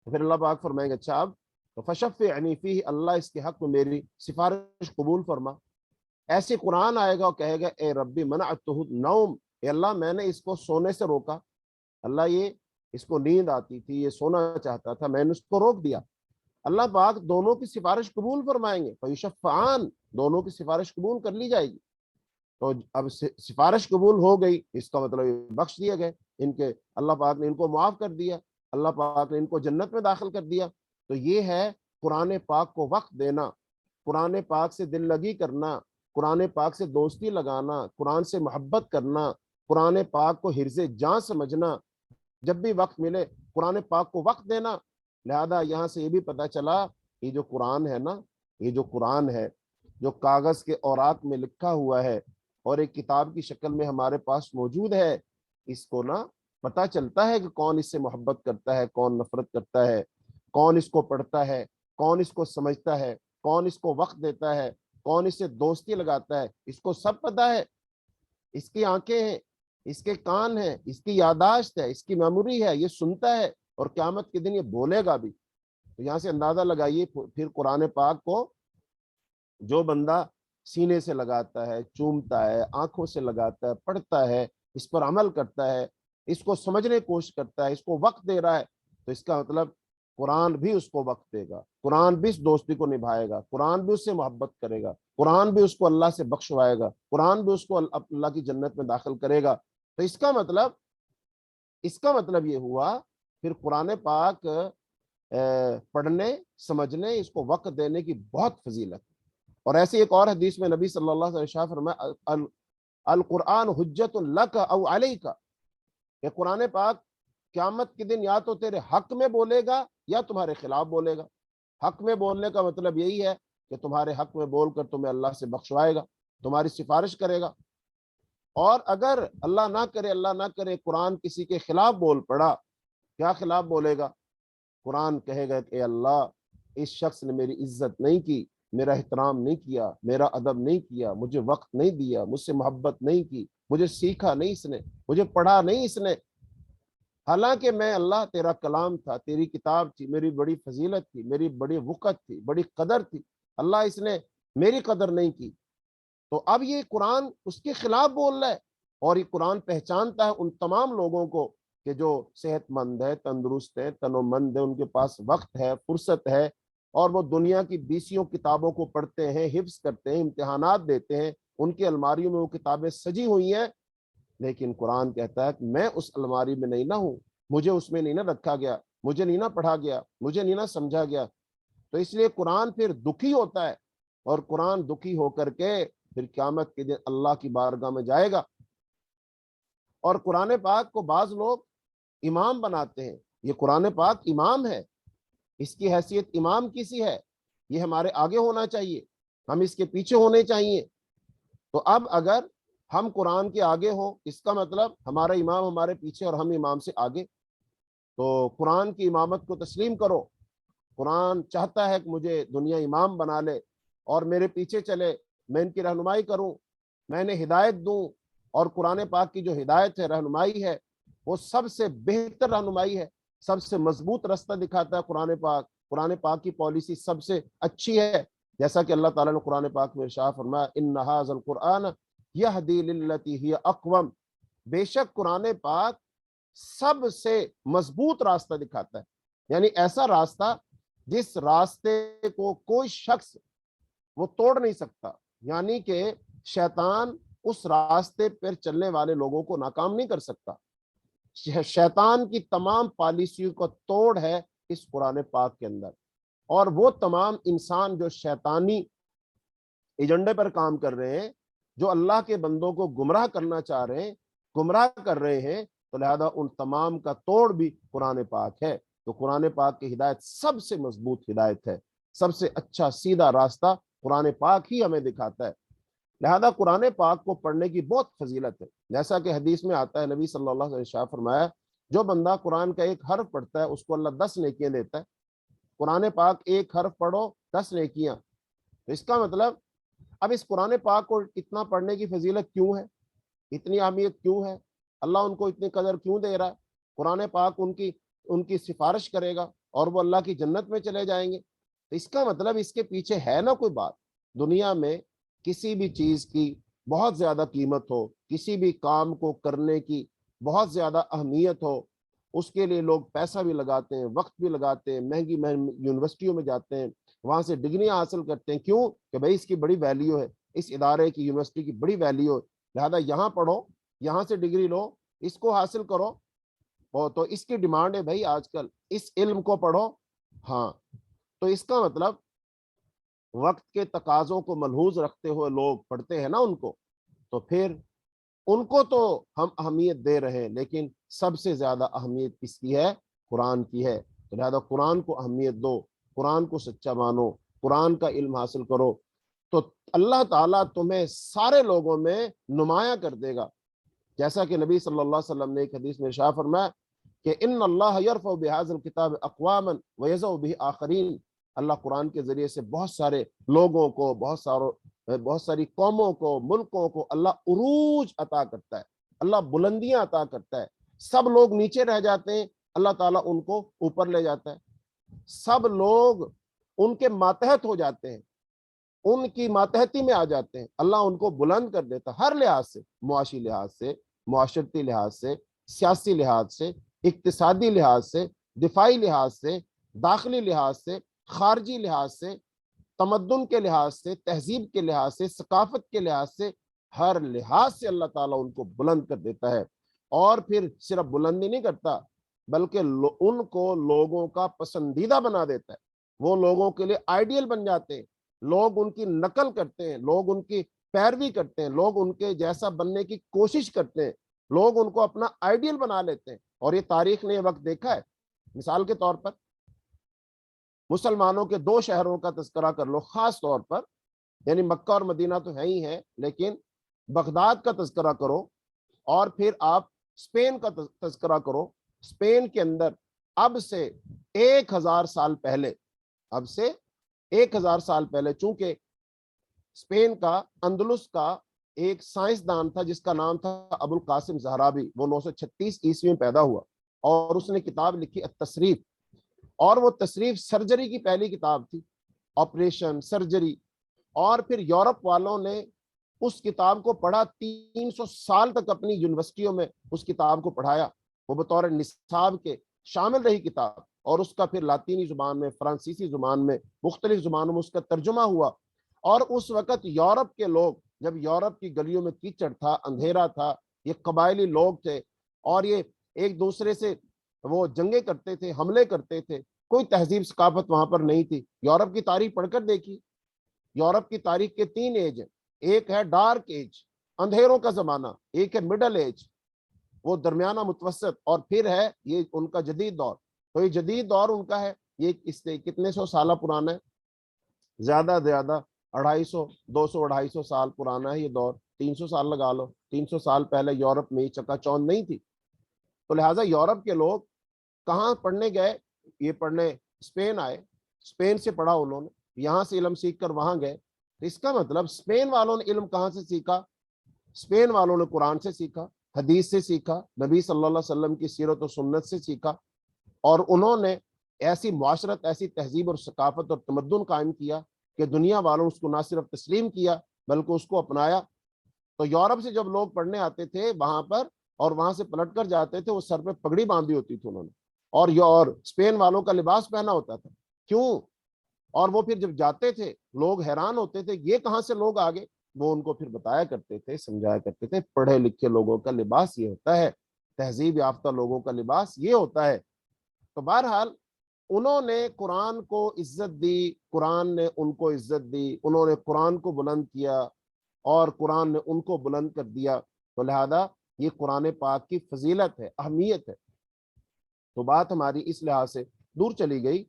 [SPEAKER 1] پھر اللہ پاک فرمائیں گے اچھا اب تو فشفعنی فیہ، اللہ اس کے حق میں میری سفارش قبول فرما. ایسے قرآن آئے گا اور کہے گا، اے ربی منعتہ النوم، اے اللہ میں نے اس کو سونے سے روکا، اللہ یہ اس کو نیند آتی تھی، یہ سونا چاہتا تھا، میں نے اس کو روک دیا. اللہ پاک دونوں کی سفارش قبول فرمائیں گے. فیشفعان، دونوں کی سفارش قبول کر لی جائے گی. تو اب سفارش قبول ہو گئی، اس کا مطلب بخش دیے گئے ان کے، اللہ پاک نے ان کو معاف کر دیا، اللہ پاک نے ان کو جنت میں داخل کر دیا. تو یہ ہے قرآن پاک کو وقت دینا، قرآن پاک سے دل لگی کرنا، قرآن پاک سے دوستی لگانا، قرآن سے محبت کرنا، قرآن پاک کو حرز جاں سمجھنا، جب بھی وقت ملے قرآن پاک کو وقت دینا. لہذا یہاں سے یہ بھی پتہ چلا، یہ جو قرآن ہے نا، یہ جو قرآن ہے جو کاغذ کے اوراق میں لکھا ہوا ہے اور ایک کتاب کی شکل میں ہمارے پاس موجود ہے، اس کو نا پتہ چلتا ہے کہ کون اس سے محبت کرتا ہے، کون نفرت کرتا ہے، کون اس کو پڑھتا ہے، کون اس کو سمجھتا ہے، کون اس کو وقت دیتا ہے، کون اس سے دوستی لگاتا ہے، اس کو سب پتہ ہے. اس کی آنکھیں ہیں، اس کے کان ہیں، اس کی یادداشت ہے، اس کی میموری ہے، یہ سنتا ہے اور قیامت کے دن یہ بولے گا بھی. تو یہاں سے اندازہ لگائیے پھر قرآن پاک کو جو بندہ سینے سے لگاتا ہے، چومتا ہے، آنکھوں سے لگاتا ہے، پڑھتا ہے، اس پر عمل کرتا ہے، اس کو سمجھنے کی کوشش کرتا ہے، اس کو وقت دے رہا ہے، تو اس کا مطلب قرآن بھی اس کو وقت دے گا، قرآن بھی اس دوستی کو نبھائے گا، قرآن بھی اس سے محبت کرے گا، قرآن بھی اس کو اللہ سے بخشوائے گا، قرآن بھی اس کو اللہ کی جنت میں داخل کرے گا. تو اس کا مطلب یہ ہوا پھر قرآن پاک پڑھنے، سمجھنے، اس کو وقت دینے کی بہت فضیلت. اور ایسی ایک اور حدیث میں نبی صلی اللہ علیہ وسلم فرمایا، القرآن حجت لک او علیک، کہ قرآن پاک قیامت کے دن یا تو تیرے حق میں بولے گا یا تمہارے خلاف بولے گا. حق میں بولنے کا مطلب یہی ہے کہ تمہارے حق میں بول کر تمہیں اللہ سے بخشوائے گا، تمہاری سفارش کرے گا۔ اور اگر اللہ نہ کرے قرآن کسی کے خلاف بول پڑا، کیا خلاف بولے گا؟ قرآن کہے گا کہ اے اللہ، اس شخص نے میری عزت نہیں کی، میرا احترام نہیں کیا، میرا ادب نہیں کیا، مجھے وقت نہیں دیا، مجھ سے محبت نہیں کی، مجھے سیکھا نہیں اس نے، مجھے پڑھا نہیں اس نے، حالانکہ میں اللہ تیرا کلام تھا، تیری کتاب تھی، میری بڑی فضیلت تھی، میری بڑی وقت تھی، بڑی قدر تھی، اللہ اس نے میری قدر نہیں کی۔ تو اب یہ قرآن اس کے خلاف بول رہا ہے، اور یہ قرآن پہچانتا ہے ان تمام لوگوں کو کہ جو صحت مند ہے، تندرست ہے، تن و مند ہے، ان کے پاس وقت ہے، فرصت ہے، اور وہ دنیا کی بیسیوں کتابوں کو پڑھتے ہیں، حفظ کرتے ہیں، امتحانات دیتے ہیں، ان کی الماریوں میں وہ کتابیں سجی ہوئی ہیں، لیکن قرآن کہتا ہے کہ میں اس الماری میں نہیں نہ ہوں، مجھے اس میں نہیں نہ رکھا گیا، مجھے نہیں نہ پڑھا گیا، مجھے نہیں نہ سمجھا گیا۔ تو اس لیے قرآن پھر دکھی ہوتا ہے، اور قرآن دکھی ہو کر کے پھر قیامت کے دن اللہ کی بارگاہ میں جائے گا۔ اور قرآن پاک کو بعض لوگ امام بناتے ہیں، یہ قرآن پاک امام ہے، اس کی حیثیت امام کسی ہے، یہ ہمارے آگے ہونا چاہیے، ہم اس کے پیچھے ہونے چاہیے۔ تو اب اگر ہم قرآن کے آگے ہوں، اس کا مطلب ہمارا امام ہمارے پیچھے اور ہم امام سے آگے، تو قرآن کی امامت کو تسلیم کرو۔ قرآن چاہتا ہے کہ مجھے دنیا امام بنا لے اور میرے پیچھے چلے، میں ان کی رہنمائی کروں، میں انہیں ہدایت دوں، اور قرآن پاک کی جو ہدایت ہے، رہنمائی ہے، وہ سب سے بہتر رہنمائی ہے، سب سے مضبوط راستہ دکھاتا ہے قرآن پاک۔ قرآن پاک کی پالیسی سب سے اچھی ہے، جیسا کہ اللہ تعالیٰ نے قرآن پاک میں ارشاد فرمایا ان ھذا القرآن یہدی للتی ہی اقوم، بے شک قرآن پاک سب سے مضبوط راستہ دکھاتا ہے، یعنی ایسا راستہ جس راستے کو کوئی شخص وہ توڑ نہیں سکتا، یعنی کہ شیطان اس راستے پر چلنے والے لوگوں کو ناکام نہیں کر سکتا۔ شیطان کی تمام پالیسیوں کو توڑ ہے اس قرآن پاک کے اندر، اور وہ تمام انسان جو شیطانی ایجنڈے پر کام کر رہے ہیں، جو اللہ کے بندوں کو گمراہ کرنا چاہ رہے ہیں، گمراہ کر رہے ہیں، تو لہذا ان تمام کا توڑ بھی قرآن پاک ہے۔ تو قرآن پاک کی ہدایت سب سے مضبوط ہدایت ہے، سب سے اچھا سیدھا راستہ قرآن پاک ہی ہمیں دکھاتا ہے۔ لہذا قرآن پاک کو پڑھنے کی بہت فضیلت ہے، جیسا کہ حدیث میں آتا ہے، نبی صلی اللہ علیہ وسلم نے ارشاد فرمایا جو بندہ قرآن کا ایک حرف پڑھتا ہے اس کو اللہ 10 نیکیاں دیتا ہے۔ قرآن پاک ایک حرف پڑھو 10 نیکیاں، تو اس کا مطلب اب اس قرآن پاک کو اتنا پڑھنے کی فضیلت کیوں ہے، اتنی اہمیت کیوں ہے، اللہ ان کو اتنی قدر کیوں دے رہا ہے؟ قرآن پاک ان کی سفارش کرے گا اور وہ اللہ کی جنت میں چلے جائیں گے، تو اس کا مطلب اس کے پیچھے ہے نا کوئی بات۔ دنیا میں کسی بھی چیز کی بہت زیادہ قیمت ہو، کسی بھی کام کو کرنے کی بہت زیادہ اہمیت ہو، اس کے لیے لوگ پیسہ بھی لگاتے ہیں، وقت بھی لگاتے ہیں، مہنگی مہنگی یونیورسٹیوں میں جاتے ہیں، وہاں سے ڈگریاں حاصل کرتے ہیں، کیوں کہ بھائی اس کی بڑی ویلیو ہے، اس ادارے کی یونیورسٹی کی بڑی ویلیو ہے، لہذا یہاں پڑھو، یہاں سے ڈگری لو، اس کو حاصل کرو، تو اس کی ڈیمانڈ ہے بھائی آج کل اس علم کو پڑھو۔ ہاں، تو اس کا مطلب وقت کے تقاضوں کو ملحوظ رکھتے ہوئے لوگ پڑھتے ہیں نا ان کو، تو پھر ان کو تو ہم اہمیت دے رہے ہیں، لیکن سب سے زیادہ اہمیت کس کی ہے؟ قرآن کی ہے۔ تو لہذا قرآن کو اہمیت دو، قرآن کو سچا مانو، قرآن کا علم حاصل کرو، تو اللہ تعالیٰ تمہیں سارے لوگوں میں نمایاں کر دے گا، جیسا کہ نبی صلی اللہ علیہ وسلم نے ایک حدیث میں ارشاد فرمایا کہ ان اللہ یرفع بهذا الكتاب اقواما ويضع به آخرین، اللہ قرآن کے ذریعے سے بہت سارے لوگوں کو، بہت ساری قوموں کو، ملکوں کو اللہ عروج عطا کرتا ہے، اللہ بلندیاں عطا کرتا ہے، سب لوگ نیچے رہ جاتے ہیں، اللہ تعالیٰ ان کو اوپر لے جاتا ہے، سب لوگ ان کے ماتحت ہو جاتے ہیں، ان کی ماتحتی میں آ جاتے ہیں، اللہ ان کو بلند کر دیتا ہر لحاظ سے، معاشی لحاظ سے، معاشرتی لحاظ سے، سیاسی لحاظ سے، اقتصادی لحاظ سے، دفاعی لحاظ سے، داخلی لحاظ سے، خارجی لحاظ سے، تمدن کے لحاظ سے، تہذیب کے لحاظ سے، ثقافت کے لحاظ سے، ہر لحاظ سے اللہ تعالیٰ ان کو بلند کر دیتا ہے، اور پھر صرف بلندی نہیں کرتا بلکہ ان کو لوگوں کا پسندیدہ بنا دیتا ہے، وہ لوگوں کے لیے آئیڈیل بن جاتے ہیں، لوگ ان کی نقل کرتے ہیں، لوگ ان کی پیروی کرتے ہیں، لوگ ان کے جیسا بننے کی کوشش کرتے ہیں، لوگ ان کو اپنا آئیڈیل بنا لیتے ہیں، اور یہ تاریخ نے یہ وقت دیکھا ہے۔ مثال کے طور پر مسلمانوں کے دو شہروں کا تذکرہ کر لو خاص طور پر، یعنی مکہ اور مدینہ تو ہے ہی ہے، لیکن بغداد کا تذکرہ کرو، اور پھر آپ اسپین کا تذکرہ کرو۔ اسپین کے اندر اب سے 1000 سال پہلے، اب سے 1000 سال پہلے، چونکہ اسپین کا اندلس کا ایک سائنسدان تھا جس کا نام تھا ابو القاسم زہرابی، وہ 936 میں پیدا ہوا، اور اس نے کتاب لکھی التصریف، اور وہ تصریف سرجری کی پہلی کتاب تھی، آپریشن سرجری۔ اور پھر یورپ والوں نے اس کتاب کو پڑھا، 300 سال تک اپنی یونیورسٹیوں میں اس کتاب کو پڑھایا، وہ بطور نصاب کے شامل رہی کتاب، اور اس کا پھر لاطینی زبان میں، فرانسیسی زبان میں، مختلف زبانوں میں اس کا ترجمہ ہوا۔ اور اس وقت یورپ کے لوگ، جب یورپ کی گلیوں میں کیچڑ تھا، اندھیرا تھا، یہ قبائلی لوگ تھے، اور یہ ایک دوسرے سے وہ جنگیں کرتے تھے، حملے کرتے تھے، کوئی تہذیب ثقافت وہاں پر نہیں تھی۔ یورپ کی تاریخ پڑھ کر دیکھی، یورپ کی تاریخ کے 3 ایج ہیں، ایک ہے ڈارک ایج، اندھیروں کا زمانہ، ایک ہے مڈل ایج، وہ درمیانہ متوسط، اور پھر ہے یہ ان کا جدید دور۔ تو یہ جدید دور ان کا ہے، یہ اس سے کتنے سو سالہ پرانا ہے، زیادہ 250 250 سال پرانا ہے یہ دور، 300 سال لگا لو، 300 سال پہلے یورپ میں چکا چوند نہیں تھی۔ تو لہٰذا یورپ کے لوگ کہاں پڑھنے گئے؟ یہ پڑھنے اسپین آئے، اسپین سے پڑھا انہوں نے، یہاں سے علم سیکھ کر وہاں گئے۔ اس کا مطلب اسپین والوں نے علم کہاں سے سیکھا؟ اسپین والوں نے قرآن سے سیکھا، حدیث سے سیکھا، نبی صلی اللہ علیہ وسلم کی سیرت و سنت سے سیکھا، اور انہوں نے ایسی معاشرت، ایسی تہذیب اور ثقافت اور تمدن قائم کیا کہ دنیا والوں اس کو نہ صرف تسلیم کیا بلکہ اس کو اپنایا۔ تو یورپ سے جب لوگ پڑھنے آتے تھے وہاں پر، اور وہاں سے پلٹ کر جاتے تھے، وہ سر پہ پگڑی باندھی ہوتی تھی انہوں نے، اور اسپین والوں کا لباس پہنا ہوتا تھا۔ کیوں؟ اور وہ پھر جب جاتے تھے لوگ حیران ہوتے تھے، یہ کہاں سے لوگ آگے؟ وہ ان کو پھر بتایا کرتے تھے، سمجھایا کرتے تھے، پڑھے لکھے لوگوں کا لباس یہ ہوتا ہے، تہذیب یافتہ لوگوں کا لباس یہ ہوتا ہے۔ تو بہرحال انہوں نے قرآن کو عزت دی، قرآن نے ان کو عزت دی، انہوں نے قرآن کو بلند کیا، اور قرآن نے ان کو بلند کر دیا۔ تو لہذا یہ قرآن پاک کی فضیلت ہے، اہمیت ہے۔ تو بات ہماری اس لحاظ سے دور چلی گئی۔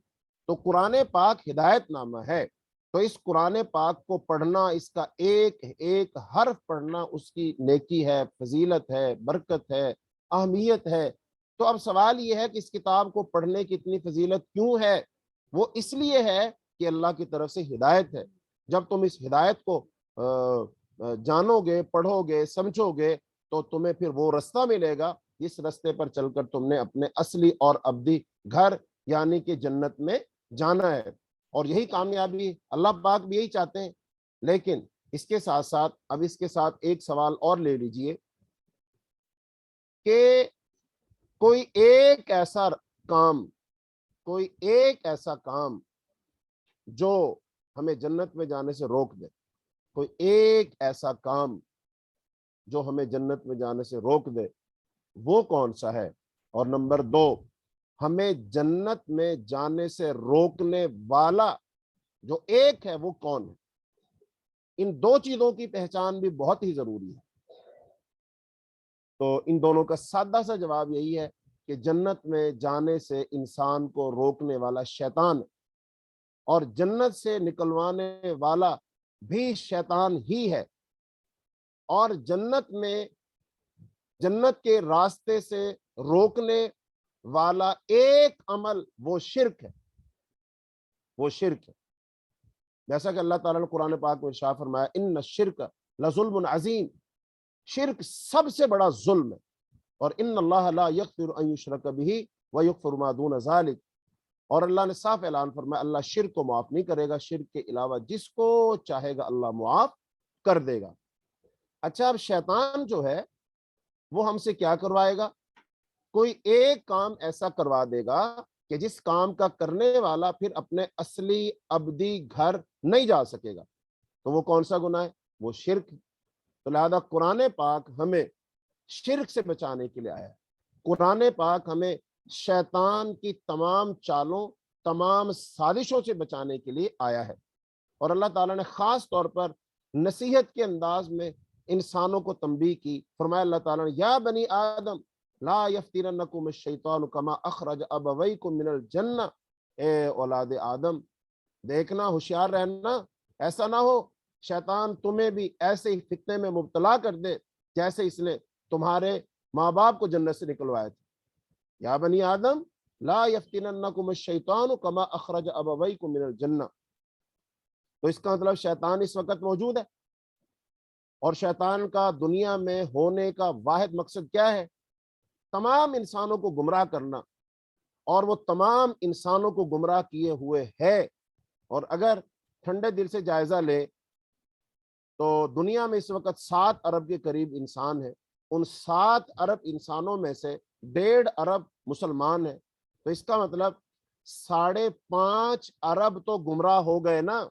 [SPEAKER 1] تو قرآن پاک ہدایت نامہ ہے، تو اس قرآن پاک کو پڑھنا، اس کا ایک ایک حرف پڑھنا اس کی نیکی ہے، فضیلت ہے، برکت ہے، اہمیت ہے۔ تو اب سوال یہ ہے کہ اس کتاب کو پڑھنے کی اتنی فضیلت کیوں ہے؟ وہ اس لیے ہے کہ اللہ کی طرف سے ہدایت ہے۔ جب تم اس ہدایت کو جانو گے، پڑھو گے، سمجھو گے، تو تمہیں پھر وہ رستہ ملے گا جس رستے پر چل کر تم نے اپنے اصلی اور ابدی گھر یعنی کہ جنت میں جانا ہے۔ اور یہی کامیابی اللہ پاک بھی یہی چاہتے ہیں۔ لیکن اس کے ساتھ ساتھ، اب اس کے ساتھ ایک سوال اور لے لیجئے کہ کوئی ایک ایسا کام، کوئی ایک ایسا کام جو ہمیں جنت میں جانے سے روک دے، کوئی ایک ایسا کام جو ہمیں جنت میں جانے سے روک دے، وہ کون سا ہے؟ اور نمبر 2، ہمیں جنت میں جانے سے روکنے والا جو ایک ہے وہ کون ہے؟ ان 2 چیزوں کی پہچان بھی بہت ہی ضروری ہے۔ تو ان دونوں کا سادہ سا جواب یہی ہے کہ جنت میں جانے سے انسان کو روکنے والا شیطان ہے، اور جنت سے نکلوانے والا بھی شیطان ہی ہے۔ اور جنت کے راستے سے روکنے والا ایک عمل وہ شرک ہے، وہ شرک ہے۔ جیسا کہ اللہ تعالیٰ نے قرآن پاک میں ارشاد فرمایا، ان الشرک لظلم عظیم، شرک سب سے بڑا ظلم ہے، اور ان اللہ لا یغفر ان یشرک بہ ویغفر ما دون ذلک، اور اللہ نے صاف اعلان فرمایا اللہ شرک کو معاف نہیں کرے گا، شرک کے علاوہ جس کو چاہے گا اللہ معاف کر دے گا۔ اچھا، اب شیطان جو ہے وہ ہم سے کیا کروائے گا؟ کوئی ایک کام ایسا کروا دے گا کہ جس کام کا کرنے والا پھر اپنے اصلی ابدی گھر نہیں جا سکے گا۔ تو وہ کون سا گناہ ہے؟ وہ شرک۔ تو لہذا قرآن پاک ہمیں شرک سے بچانے کے لیے آیا ہے، قرآن پاک ہمیں شیطان کی تمام چالوں، تمام سازشوں سے بچانے کے لیے آیا ہے۔ اور اللہ تعالیٰ نے خاص طور پر نصیحت کے انداز میں انسانوں کو تنبیہ کی، فرمایا اللہ تعالیٰ نے، یا بنی آدم لا یفتننکم الشیطان کما اخرج ابویکم من الجنہ اے اولاد آدم دیکھنا، ہوشیار رہنا، ایسا نہ ہو شیطان تمہیں بھی ایسے ہی فتنے میں مبتلا کر دے جیسے اس نے تمہارے ماں باپ کو جنت سے نکلوائے تھے۔ یا بنی آدم لا یفتننکم الشیطان کما اخرج ابویکم من الجنہ۔ تو اس کا مطلب شیطان اس وقت موجود ہے، اور شیطان کا دنیا میں ہونے کا واحد مقصد کیا ہے؟ تمام انسانوں کو گمراہ کرنا، اور وہ تمام انسانوں کو گمراہ کیے ہوئے ہے۔ اور اگر ٹھنڈے دل سے جائزہ لے تو دنیا میں اس وقت 7 ارب کے قریب انسان ہیں، ان 7 ارب انسانوں میں سے 1.5 ارب مسلمان ہیں، تو اس کا مطلب 5.5 ارب تو گمراہ ہو گئے نا،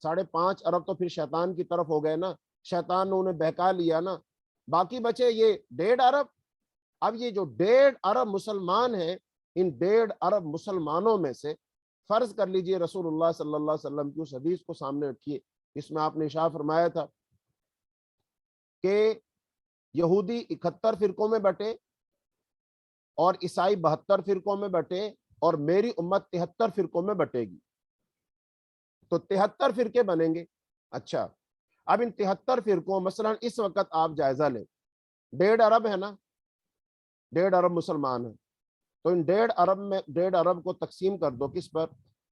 [SPEAKER 1] 5.5 ارب تو پھر شیطان کی طرف ہو گئے نا، شیطان نے انہیں بہکا لیا نا، باقی بچے یہ 1.5 ارب۔ اب یہ جو 1.5 ارب مسلمان ہیں، ان 1.5 ارب مسلمانوں میں سے فرض کر لیجئے رسول اللہ صلی اللہ علیہ وسلم کی اس حدیث کو سامنے رکھیے، اس میں آپ نے ارشاد فرمایا تھا کہ یہودی 71 فرقوں میں بٹے اور عیسائی 72 فرقوں میں بٹے، اور میری امت 73 فرقوں میں بٹے گی، تو 73 فرقے بنیں گے۔ اچھا، اب ان 73 فرقوں، مثلا اس وقت آپ جائزہ لیں، 1.5 ارب ہے نا، 1.5 ارب مسلمان ہیں، تو ان 1.5 ارب کو تقسیم کر دو کس پر؟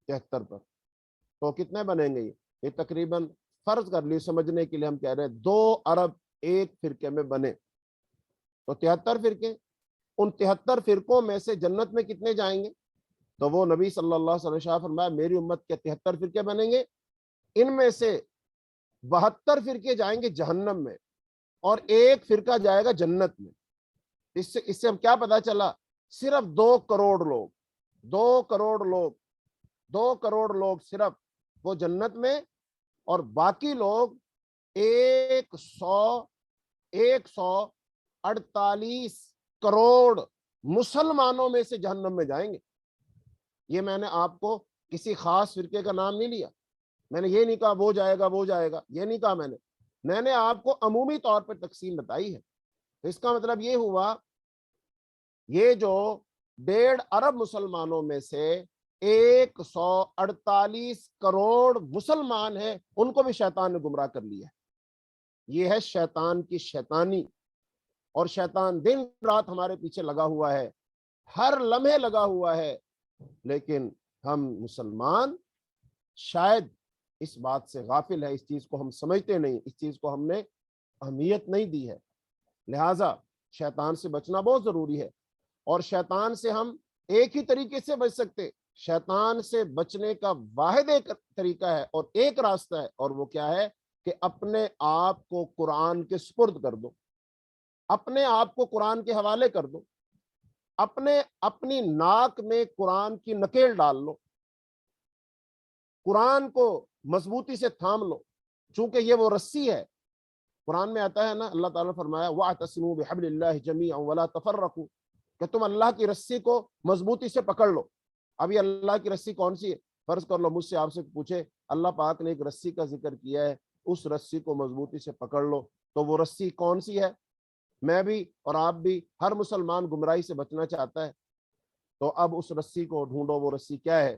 [SPEAKER 1] 73 پر، تو کتنے بنیں گے؟ یہ تقریباً فرض کر لی سمجھنے کے لیے ہم کہہ رہے ہیں 2 ارب ایک فرقے میں بنے، تو 73 فرقے، ان 73 فرقوں میں سے جنت میں کتنے جائیں گے؟ تو وہ نبی صلی اللہ علیہ وسلم فرمایا میری امت کے 73 فرقے بنیں گے، ان میں سے 72 فرقے جائیں گے جہنم میں، اور ایک فرقہ جائے گا جنت میں۔ اس سے ہم کیا پتا چلا؟ صرف 2 کروڑ لوگ، 2 کروڑ لوگ، 2 کروڑ لوگ صرف وہ جنت میں، اور باقی لوگ 148 کروڑ مسلمانوں میں سے جہنم میں جائیں گے۔ یہ میں نے آپ کو کسی خاص فرقے کا نام نہیں لیا، میں نے یہ نہیں کہا وہ جائے گا وہ جائے گا، یہ نہیں کہا میں نے آپ کو عمومی طور پر تقسیم بتائی ہے۔ تو اس کا مطلب یہ ہوا، یہ جو 1.5 ارب مسلمانوں میں سے 148 کروڑ مسلمان ہیں، ان کو بھی شیطان نے گمراہ کر لیا ہے۔ یہ ہے شیطان کی شیطانی، اور شیطان دن رات ہمارے پیچھے لگا ہوا ہے، ہر لمحے لگا ہوا ہے، لیکن ہم مسلمان شاید اس بات سے غافل ہے، اس چیز کو ہم سمجھتے نہیں، اس چیز کو ہم نے اہمیت نہیں دی ہے۔ لہٰذا شیطان سے بچنا بہت ضروری ہے، اور شیطان سے ہم ایک ہی طریقے سے بچ سکتے۔ شیطان سے بچنے کا واحد ایک طریقہ ہے اور ایک راستہ ہے، اور وہ کیا ہے؟ کہ اپنے آپ کو قرآن کے سپرد کر دو، اپنے آپ کو قرآن کے حوالے کر دو، اپنی ناک میں قرآن کی نکیل ڈال لو، قرآن کو مضبوطی سے تھام لو، چونکہ یہ وہ رسی ہے۔ قرآن میں آتا ہے نا، اللہ تعالیٰ نے فرمایا وَاعْتَصِمُوا بِحَبْلِ اللَّهِ جَمِيعًا وَلَا تَفَرَّقُوا، کہ تم اللہ کی رسی کو مضبوطی سے پکڑ لو۔ اب یہ اللہ کی رسی کون سی ہے؟ فرض کر لو مجھ سے آپ سے پوچھے اللہ پاک نے ایک رسی کا ذکر کیا ہے، اس رسی کو مضبوطی سے پکڑ لو، تو وہ رسی کون سی ہے؟ میں بھی اور آپ بھی، ہر مسلمان گمراہی سے بچنا چاہتا ہے، تو اب اس رسی کو ڈھونڈو، وہ رسی کیا ہے؟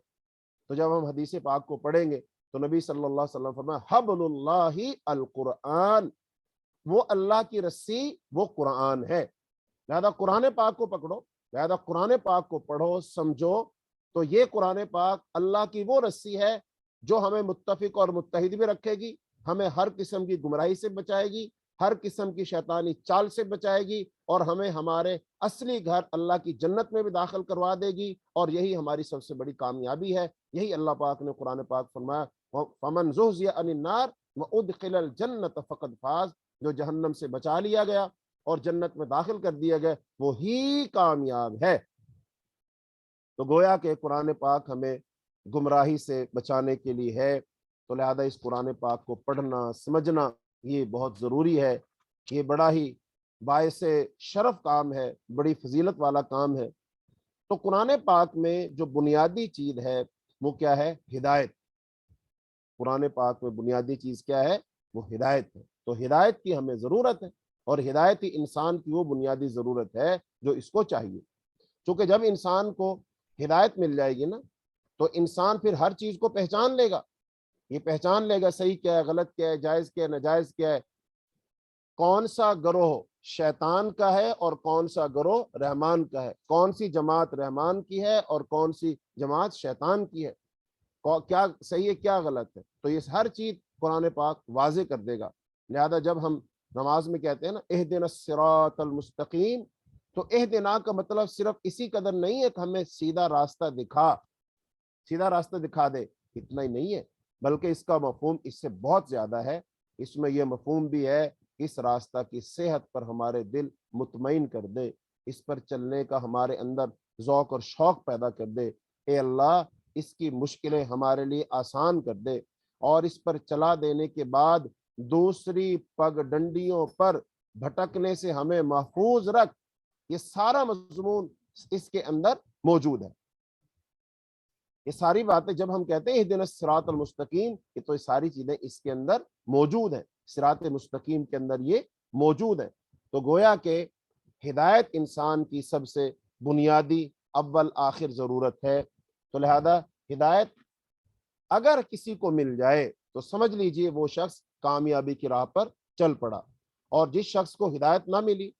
[SPEAKER 1] تو جب ہم حدیث پاک کو پڑھیں گے تو نبی صلی اللہ علیہ وسلم فرمایا حبل اللہ القرآن، وہ اللہ کی رسی وہ قرآن ہے۔ لہذا قرآن پاک کو پکڑو، لہذا قرآن پاک کو پڑھو، سمجھو، تو یہ قرآن پاک اللہ کی وہ رسی ہے جو ہمیں متفق اور متحد بھی رکھے گی، ہمیں ہر قسم کی گمراہی سے بچائے گی، ہر قسم کی شیطانی چال سے بچائے گی، اور ہمیں ہمارے اصلی گھر اللہ کی جنت میں بھی داخل کروا دے گی، اور یہی ہماری سب سے بڑی کامیابی ہے۔ یہی اللہ پاک نے قرآن پاک فرمایا فَمَنْ زُحْزِحَ عَنِ النَّارِ وَأُدْخِلَ الْجَنَّةَ فَقَدْ فَازَ، جو جہنم سے بچا لیا گیا اور جنت میں داخل کر دیا گیا وہی کامیاب ہے۔ تو گویا کہ قرآن پاک ہمیں گمراہی سے بچانے کے لیے ہے، تو لہذا اس قرآن پاک کو پڑھنا سمجھنا یہ بہت ضروری ہے۔ یہ بڑا ہی باعث شرف کام ہے، بڑی فضیلت والا کام ہے۔ تو قرآن پاک میں جو بنیادی چیز ہے وہ کیا ہے؟ ہدایت۔ قرآن پاک میں بنیادی چیز کیا ہے؟ وہ ہدایت ہے۔ تو ہدایت کی ہمیں ضرورت ہے، اور ہدایت ہی انسان کی وہ بنیادی ضرورت ہے جو اس کو چاہیے، چونکہ جب انسان کو ہدایت مل جائے گی نا، تو انسان پھر ہر چیز کو پہچان لے گا، یہ پہچان لے گا صحیح کیا ہے، غلط کیا ہے، جائز کیا ہے، ناجائز کیا ہے، کون سا گروہ شیطان کا ہے اور کون سا گروہ رحمان کا ہے، کون سی جماعت رحمان کی ہے اور کون سی جماعت شیطان کی ہے، کیا صحیح ہے کیا غلط ہے۔ تو یہ ہر چیز قرآن پاک واضح کر دے گا۔ لہذا جب ہم نماز میں کہتے ہیں نا اہدنا الصراط المستقیم، تو اہدنا کا مطلب صرف اسی قدر نہیں ہے کہ ہمیں سیدھا راستہ دکھا دے، اتنا ہی نہیں ہے، بلکہ اس کا مفہوم اس سے بہت زیادہ ہے۔ اس میں یہ مفہوم بھی ہے کہ اس راستہ کی صحت پر ہمارے دل مطمئن کر دے، اس پر چلنے کا ہمارے اندر ذوق اور شوق پیدا کر دے۔ اے اللہ اس کی مشکلیں ہمارے لیے آسان کر دے، اور اس پر چلا دینے کے بعد دوسری پگ ڈنڈیوں پر بھٹکنے سے ہمیں محفوظ رکھ۔ یہ سارا مضمون اس کے اندر موجود ہے۔ یہ ساری باتیں جب ہم کہتے ہیں اہدنا الصراط المستقیم، تو یہ ساری چیزیں اس کے اندر موجود ہیں، صراط مستقیم کے اندر یہ موجود ہیں۔ تو گویا کہ ہدایت انسان کی سب سے بنیادی اول آخر ضرورت ہے۔ تو لہذا ہدایت اگر کسی کو مل جائے تو سمجھ لیجئے وہ شخص کامیابی کی راہ پر چل پڑا، اور جس شخص کو ہدایت نہ ملی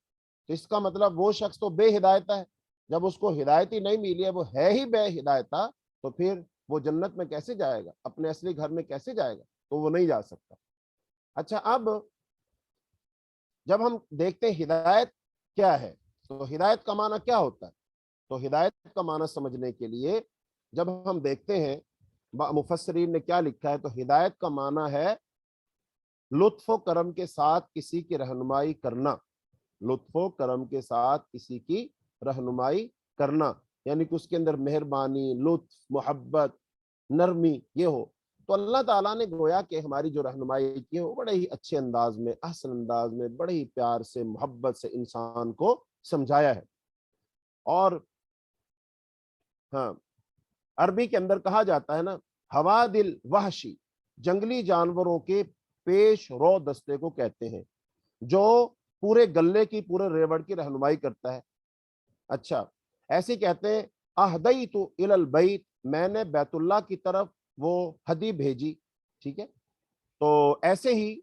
[SPEAKER 1] تو اس کا مطلب وہ شخص تو بے ہدایتہ ہے۔ جب اس کو ہدایت ہی نہیں ملی ہے، وہ ہے ہی بے ہدایتہ، تو پھر وہ جنت میں کیسے جائے گا، اپنے اصلی گھر میں کیسے جائے گا؟ تو وہ نہیں جا سکتا۔ اچھا، اب جب ہم دیکھتے ہیں ہدایت کیا ہے، تو ہدایت کا معنی کیا ہوتا ہے؟ تو ہدایت کا معنی سمجھنے کے لیے جب ہم دیکھتے ہیں مفسرین نے کیا لکھا ہے، تو ہدایت کا معنی ہے لطف و کرم کے ساتھ کسی کی رہنمائی کرنا، لطف و کرم کے ساتھ کسی کی رہنمائی کرنا، یعنی کہ اس کے اندر مہربانی، لطف، محبت، نرمی یہ ہو۔ تو اللہ تعالیٰ نے گویا کہ ہماری جو رہنمائی کی ہے وہ بڑے ہی اچھے انداز میں، احسن انداز میں، بڑے ہی پیار سے، محبت سے انسان کو سمجھایا ہے۔ اور ہاں، عربی کے اندر کہا جاتا ہے نا، حوادل وحشی، جنگلی جانوروں کے پیش رو دستے کو کہتے ہیں، جو پورے گلے کی، پورے ریوڑ کی رہنمائی کرتا ہے۔ اچھا، ایسے کہتے ہیں اہدیت الی البیت، میں نے بیت اللہ کی طرف وہ ہدی بھیجی، ٹھیک ہے۔ تو ایسے ہی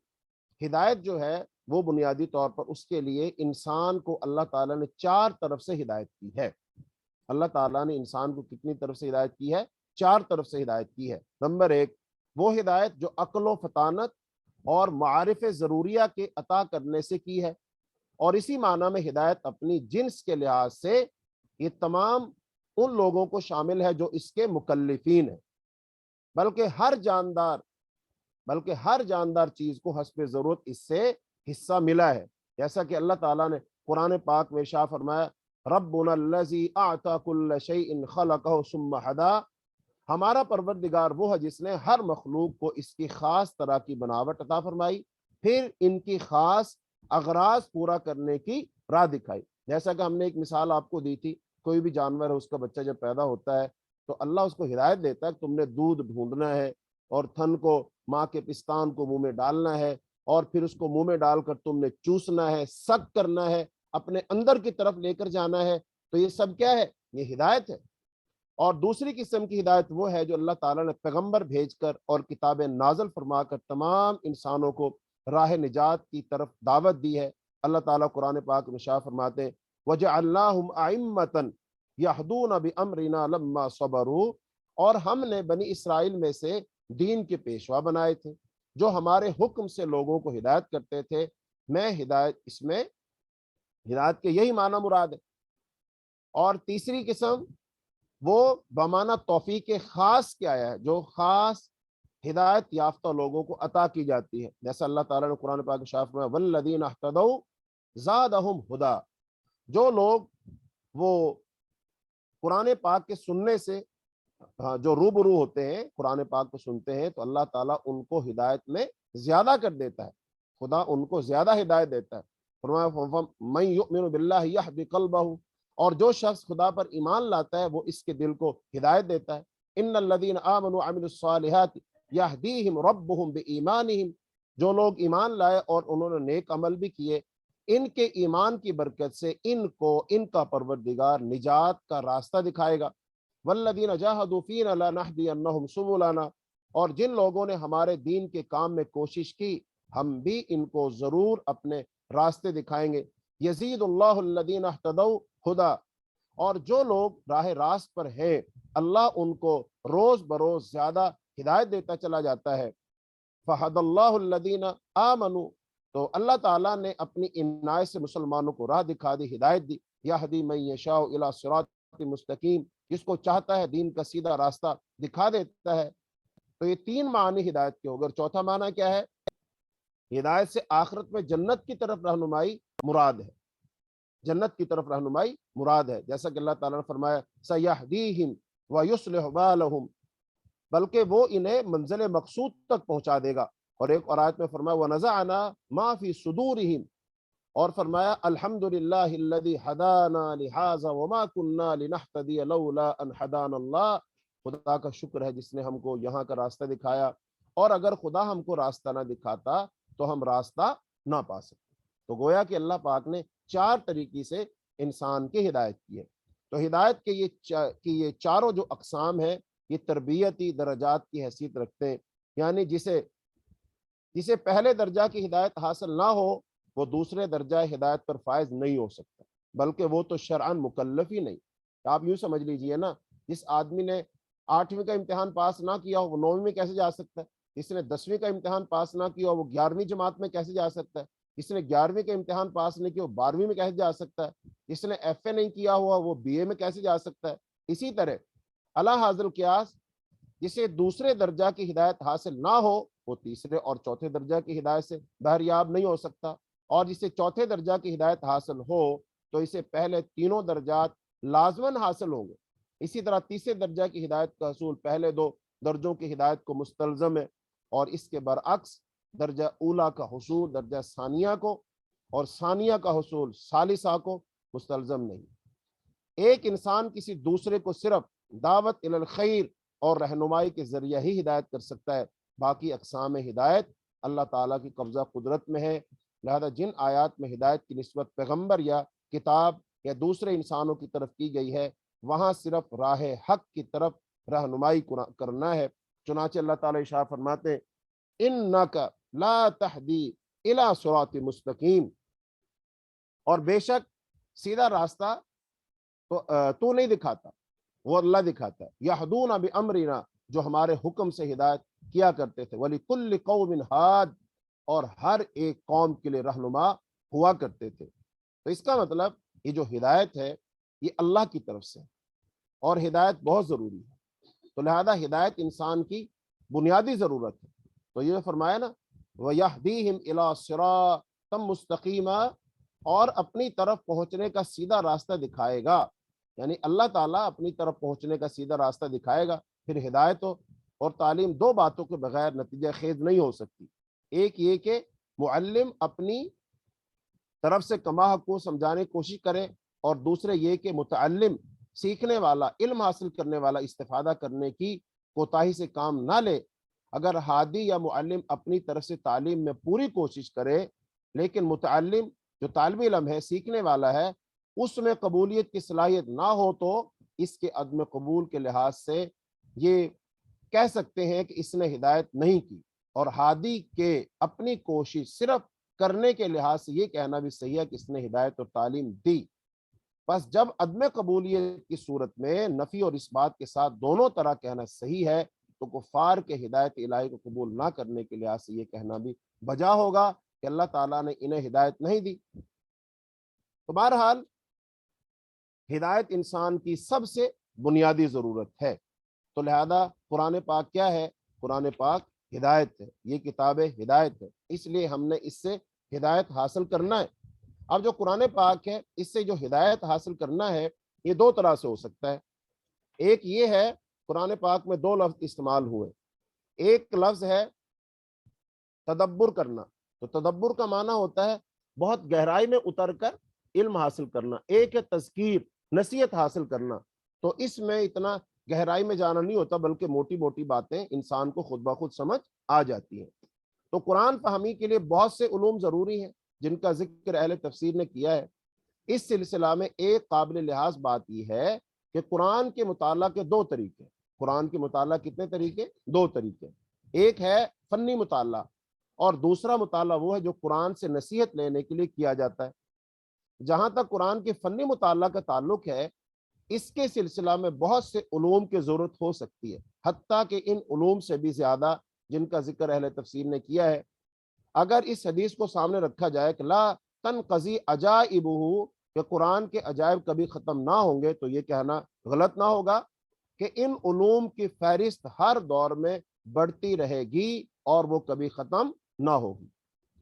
[SPEAKER 1] ہدایت جو ہے وہ بنیادی طور پر اس کے لیے انسان کو اللہ تعالیٰ نے 4 طرف سے ہدایت کی ہے۔ اللہ تعالیٰ نے انسان کو کتنی طرف سے ہدایت کی ہے؟ 4 طرف سے ہدایت کی ہے۔ نمبر 1، وہ ہدایت جو عقل و فطانت اور معارف ضروریہ کے عطا کرنے سے کی ہے، اور اسی معنی میں ہدایت اپنی جنس کے لحاظ سے یہ تمام ان لوگوں کو شامل ہے جو اس کے مکلفین ہیں، بلکہ ہر جاندار چیز کو حسب ضرورت اس سے حصہ ملا ہے، جیسا کہ اللہ تعالیٰ نے قرآن پاک میں ارشاد فرمایا ربنا الذی اعطى كل شیء خلقه ثم هدى، ہمارا پروردگار وہ ہے جس نے ہر مخلوق کو اس کی خاص طرح کی بناوٹ عطا فرمائی، پھر ان کی خاص اغراض پورا کرنے کی راہ دکھائی۔ جیسا کہ ہم نے ایک مثال آپ کو دی تھی، کوئی بھی جانور ہے، اس کا بچہ جب پیدا ہوتا ہے تو اللہ اس کو ہدایت دیتا ہے کہ تم نے دودھ ڈھونڈنا ہے اور تھن کو، ماں کے پستان کو منہ میں ڈالنا ہے، اور پھر اس کو منہ میں ڈال کر تم نے چوسنا ہے، سک کرنا ہے، اپنے اندر کی طرف لے کر جانا ہے۔ تو یہ سب کیا ہے؟ یہ ہدایت ہے۔ اور دوسری قسم کی ہدایت وہ ہے جو اللہ تعالیٰ نے پیغمبر بھیج کر اور کتابیں نازل فرما کر تمام انسانوں کو راہ نجات کی طرف دعوت دی ہے۔ اللہ تعالیٰ قرآن پاک میں ارشاد فرماتے ہیں وَجَعَلْنَاهُمْ أَئِمَّةً يَهْدُونَ بِأَمْرِنَا لَمَّا صَبَرُوا، اور ہم نے بنی اسرائیل میں سے دین کے پیشوا بنائے تھے جو ہمارے حکم سے لوگوں کو ہدایت کرتے تھے۔ اس میں ہدایت کے یہی معنی مراد ہے۔ اور تیسری قسم وہ بمعنی توفیق خاص کے آیا ہے، جو خاص ہدایت یافتہ لوگوں کو عطا کی جاتی ہے، جیسا اللہ تعالیٰ نے قرآن پاک میں ارشاد فرمایا والذین اہتدوا زادہم ہدی، جو لوگ وہ قرآن پاک کے سننے سے جو روبرو ہوتے ہیں، قرآن پاک کو سنتے ہیں، تو اللہ تعالیٰ ان کو ہدایت میں زیادہ کر دیتا ہے، خدا ان کو زیادہ ہدایت دیتا ہے۔ فرمایا من یؤمن باللہ یہدی قلبہ، اور جو شخص خدا پر ایمان لاتا ہے وہ اس کے دل کو ہدایت دیتا ہے۔ ان الذین آمنوا وعملوا الصالحات یہدیہم ربہم بایمانہم، جو لوگ ایمان لائے اور انہوں نے نیک عمل بھی کیے، ان کے ایمان کی برکت سے ان کو ان کا پروردگار نجات کا راستہ دکھائے گا۔ والذین جاہدوا فینا لنہدینہم سبلنا، اور جن لوگوں نے ہمارے دین کے کام میں کوشش کی ہم بھی ان کو ضرور اپنے راستے دکھائیں گے۔ یزید اللہ الذین اہتدوا ہدا، اور جو لوگ راہ راست پر ہیں اللہ ان کو روز بروز زیادہ ہدایت دیتا چلا جاتا ہے۔ فہد اللہ الذین آمنوا، تو اللہ تعالیٰ نے اپنی عنایت سے مسلمانوں کو راہ دکھا دی، ہدایت دی۔ یہدی من یشاء الی صراط مستقیم، جس کو چاہتا ہے دین کا سیدھا راستہ دکھا دیتا ہے۔ تو یہ تین معنی ہدایت کے ہو گئے۔ چوتھا معنی کیا ہے؟ ہدایت سے آخرت میں جنت کی طرف رہنمائی مراد ہے، جنت کی طرف رہنمائی مراد ہے، جیسا کہ اللہ تعالیٰ نے فرمایا سَيَهْدِيهِمْ وَيُصْلِحُ بَالَهُمْ، بلکہ وہ انہیں منزل مقصود تک پہنچا دے گا۔ اور ایک اور آیت میں فرمایا وَنَزَعْنَا مَا فِي صُدُورِهِمْ، اور فرمایا الحمدللہ الذی ہدانا لہذا وما كنا لنہتدی لولا ان ہدانا اللہ، خدا کا شکر ہے جس نے ہم کو یہاں کا راستہ دکھایا، اور اگر خدا ہم کو راستہ نہ دکھاتا تو ہم راستہ نہ پا سکتے۔ تو گویا کہ اللہ پاک نے چار طریقے سے انسان کی ہدایت کی ہے۔ تو ہدایت کے یہ چاروں جو اقسام ہیں یہ تربیتی درجات کی حیثیت رکھتے ہیں، یعنی جسے پہلے درجہ کی ہدایت حاصل نہ ہو وہ دوسرے درجہ ہدایت پر فائز نہیں ہو سکتا، بلکہ وہ تو شرعاً مکلف ہی نہیں۔ آپ یوں سمجھ لیجئے نا، جس آدمی نے 8ویں کا امتحان پاس نہ کیا ہو وہ 9ویں میں کیسے جا سکتا ہے؟ جس نے 10ویں کا امتحان پاس نہ کیا ہو وہ 11ویں جماعت میں کیسے جا سکتا ہے؟ جس نے 11ویں کا امتحان پاس نہیں کیا وہ 12ویں میں کیسے جا سکتا ہے؟ جس نے ایف اے نہیں کیا ہوا وہ بی اے میں کیسے جا سکتا ہے؟ اسی طرح علی حاضر القیاس جسے دوسرے درجہ کی ہدایت حاصل نہ ہو وہ تیسرے اور چوتھے درجہ کی ہدایت سے بہریاب نہیں ہو سکتا، اور جسے چوتھے درجہ کی ہدایت حاصل ہو تو اسے پہلے تینوں درجات لازماً حاصل ہوں گے۔ اسی طرح تیسرے درجہ کی ہدایت کا حصول پہلے دو درجوں کی ہدایت کو مستلزم ہے، اور اس کے برعکس درجہ اولا کا حصول درجہ ثانیہ کو اور ثانیہ کا حصول ثالثہ کو مستلزم نہیں۔ ایک انسان کسی دوسرے کو صرف دعوت الی الخیر اور رہنمائی کے ذریعے ہی ہدایت کر سکتا ہے، باقی اقسام ہدایت اللہ تعالیٰ کی قبضہ قدرت میں ہے۔ لہذا جن آیات میں ہدایت کی نسبت پیغمبر یا کتاب یا دوسرے انسانوں کی طرف کی گئی ہے وہاں صرف راہ حق کی طرف رہنمائی کرنا ہے۔ چنانچہ اللہ تعالیٰ ارشاد فرماتے انک لا تہدی الی صراط مستقیم، اور بے شک سیدھا راستہ تو نہیں دکھاتا، وہ اللہ دکھاتا ہے۔ یہدون بامرنا، جو ہمارے حکم سے ہدایت کیا کرتے تھے، وَلِكُلِّ قَوْمٍ ہاد، اور ہر ایک قوم کے لیے رہنما ہوا کرتے تھے۔ تو اس کا مطلب یہ جو ہدایت ہے یہ اللہ کی طرف سے، اور ہدایت بہت ضروری ہے، تو لہذا ہدایت انسان کی بنیادی ضرورت ہے۔ تو یہ فرمایا نا وَيَهْدِيهِمْ إِلَىٰ صِرَاطٍ مُسْتَقِيمًا، اور اپنی طرف پہنچنے کا سیدھا راستہ دکھائے گا، یعنی اللہ تعالیٰ اپنی طرف پہنچنے کا سیدھا راستہ دکھائے گا۔ پھر ہدایت اور تعلیم دو باتوں کے بغیر نتیجہ خیز نہیں ہو سکتی۔ ایک یہ کہ معلم اپنی طرف سے کما حق کو سمجھانے کی کوشش کرے، اور دوسرے یہ کہ متعلم سیکھنے والا علم حاصل کرنے والا استفادہ کرنے کی کوتاہی سے کام نہ لے۔ اگر ہادی یا معلم اپنی طرف سے تعلیم میں پوری کوشش کرے لیکن متعلم جو طالب علم ہے سیکھنے والا ہے اس میں قبولیت کی صلاحیت نہ ہو تو اس کے عدم قبول کے لحاظ سے یہ کہہ سکتے ہیں کہ اس نے ہدایت نہیں کی، اور ہادی کے اپنی کوشش صرف کرنے کے لحاظ سے یہ کہنا بھی صحیح ہے کہ اس نے ہدایت اور تعلیم دی۔ بس جب عدم قبولیت کی صورت میں نفی اور اس بات کے ساتھ دونوں طرح کہنا صحیح ہے تو کفار کے ہدایت الہی کو قبول نہ کرنے کے لحاظ سے یہ کہنا بھی بجا ہوگا کہ اللہ تعالیٰ نے انہیں ہدایت نہیں دی۔ تو بہرحال ہدایت انسان کی سب سے بنیادی ضرورت ہے، تو لہذا قرآن پاک کیا ہے؟ قرآن پاک ہدایت ہے، یہ کتاب ہدایت ہے، اس لیے ہم نے اس سے ہدایت حاصل کرنا ہے۔ اب جو قرآن پاک ہے اس سے جو ہدایت حاصل کرنا ہے یہ دو طرح سے ہو سکتا ہے۔ ایک یہ ہے قرآن پاک میں دو لفظ استعمال ہوئے، ایک لفظ ہے تدبر کرنا، تو تدبر کا معنی ہوتا ہے بہت گہرائی میں اتر کر علم حاصل کرنا، ایک ہے تذکیر نصیحت حاصل کرنا، تو اس میں اتنا گہرائی میں جانا نہیں ہوتا بلکہ موٹی موٹی باتیں انسان کو خود بخود سمجھ آ جاتی ہیں۔ تو قرآن فہمی کے لیے بہت سے علوم ضروری ہیں جن کا ذکر اہل تفسیر نے کیا ہے۔ اس سلسلہ میں ایک قابل لحاظ بات یہ ہے کہ قرآن کے مطالعہ کے دو طریقے. قرآن کے مطالعہ کتنے طریقے؟ دو طریقے. ایک ہے فنی مطالعہ اور دوسرا مطالعہ وہ ہے جو قرآن سے نصیحت لینے کے لیے کیا جاتا ہے. جہاں تک قرآن کے فنی مطالعہ کا تعلق ہے، اس کے سلسلہ میں بہت سے علوم کی ضرورت ہو سکتی ہے، حتیٰ کہ ان علوم سے بھی زیادہ جن کا ذکر اہل تفسیر نے کیا ہے. اگر اس حدیث کو سامنے رکھا جائے کہ لا تنقضی عجائبہ، کہ قرآن کے عجائب کبھی ختم نہ ہوں گے، تو یہ کہنا غلط نہ ہوگا کہ ان علوم کی فہرست ہر دور میں بڑھتی رہے گی اور وہ کبھی ختم نہ ہوگی.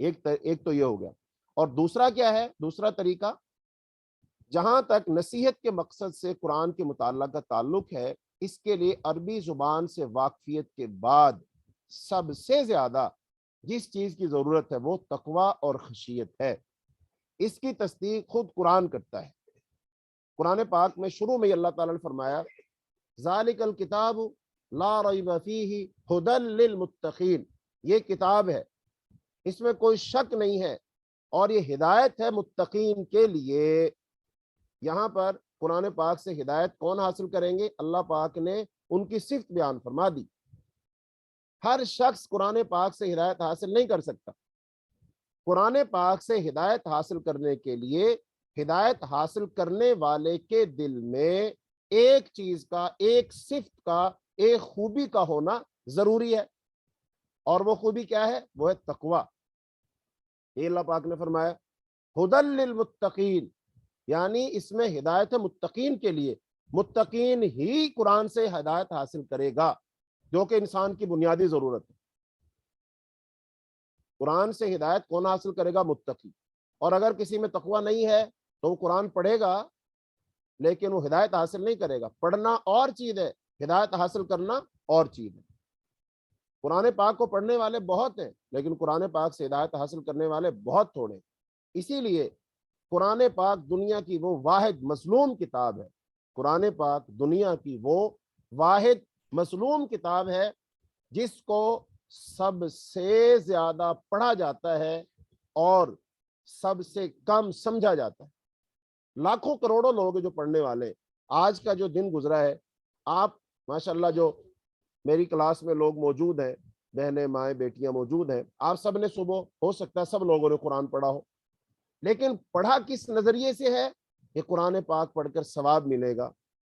[SPEAKER 1] ایک تو یہ ہو گیا. اور دوسرا کیا ہے؟ دوسرا طریقہ، جہاں تک نصیحت کے مقصد سے قرآن کے مطالعہ کا تعلق ہے، اس کے لیے عربی زبان سے واقفیت کے بعد سب سے زیادہ جس چیز کی ضرورت ہے وہ تقوی اور خشیت ہے. اس کی تصدیق خود قرآن کرتا ہے. قرآن پاک میں شروع میں اللہ تعالیٰ نے فرمایا ذالک الکتاب لا ریب فیہ ھدی للمتقین، یہ کتاب ہے، اس میں کوئی شک نہیں ہے اور یہ ہدایت ہے متقین کے لیے. یہاں پر قرآن پاک سے ہدایت کون حاصل کریں گے؟ اللہ پاک نے ان کی صفت بیان فرما دی. ہر شخص قرآن پاک سے ہدایت حاصل نہیں کر سکتا. قرآن پاک سے ہدایت حاصل کرنے کے لیے ہدایت حاصل کرنے والے کے دل میں ایک چیز کا، ایک صفت کا، ایک خوبی کا ہونا ضروری ہے. اور وہ خوبی کیا ہے؟ وہ ہے تقوی. یہ اللہ پاک نے فرمایا ھدی للمتقین، یعنی اس میں ہدایت ہے متقین کے لیے. متقین ہی قرآن سے ہدایت حاصل کرے گا، جو کہ انسان کی بنیادی ضرورت ہے. قرآن سے ہدایت کون حاصل کرے گا؟ متقی. اور اگر کسی میں تقوی نہیں ہے تو وہ قرآن پڑھے گا لیکن وہ ہدایت حاصل نہیں کرے گا. پڑھنا اور چیز ہے، ہدایت حاصل کرنا اور چیز ہے. قرآن پاک کو پڑھنے والے بہت ہیں لیکن قرآن پاک سے ہدایت حاصل کرنے والے بہت تھوڑے ہیں. اسی لیے قرآن پاک دنیا کی وہ واحد مظلوم کتاب ہے. قرآن پاک دنیا کی وہ واحد مظلوم کتاب ہے جس کو سب سے زیادہ پڑھا جاتا ہے اور سب سے کم سمجھا جاتا ہے. لاکھوں کروڑوں لوگ جو پڑھنے والے. آج کا جو دن گزرا ہے، آپ ماشاءاللہ جو میری کلاس میں لوگ موجود ہیں، بہنیں، مائیں، بیٹیاں موجود ہیں، آپ سب نے صبح ہو سکتا ہے سب لوگوں نے قرآن پڑھا ہو، لیکن پڑھا کس نظریے سے ہے؟ کہ قرآن پاک پڑھ کر ثواب ملے گا،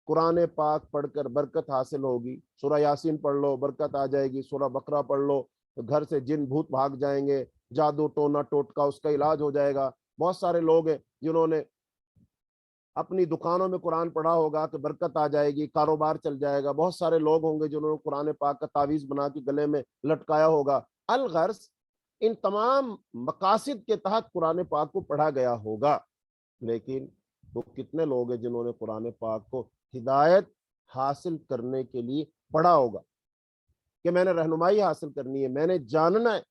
[SPEAKER 1] قرآن پاک پڑھ کر برکت حاصل ہوگی. سورہ یاسین پڑھ لو برکت آ جائے گی، سورہ بقرہ پڑھ لو گھر سے جن بھوت بھاگ جائیں گے، جادو ٹونا ٹوٹکا اس کا علاج ہو جائے گا. بہت سارے لوگ ہیں جنہوں نے اپنی دکانوں میں قرآن پڑھا ہوگا کہ برکت آ جائے گی، کاروبار چل جائے گا. بہت سارے لوگ ہوں گے جنہوں نے قرآن پاک کا تعویذ بنا کے گلے میں لٹکایا ہوگا. الغرض ان تمام مقاصد کے تحت قرآن پاک کو پڑھا گیا ہوگا. لیکن وہ کتنے لوگ ہیں جنہوں نے قرآن پاک کو ہدایت حاصل کرنے کے لیے پڑھا ہوگا کہ میں نے رہنمائی حاصل کرنی ہے، میں نے جاننا ہے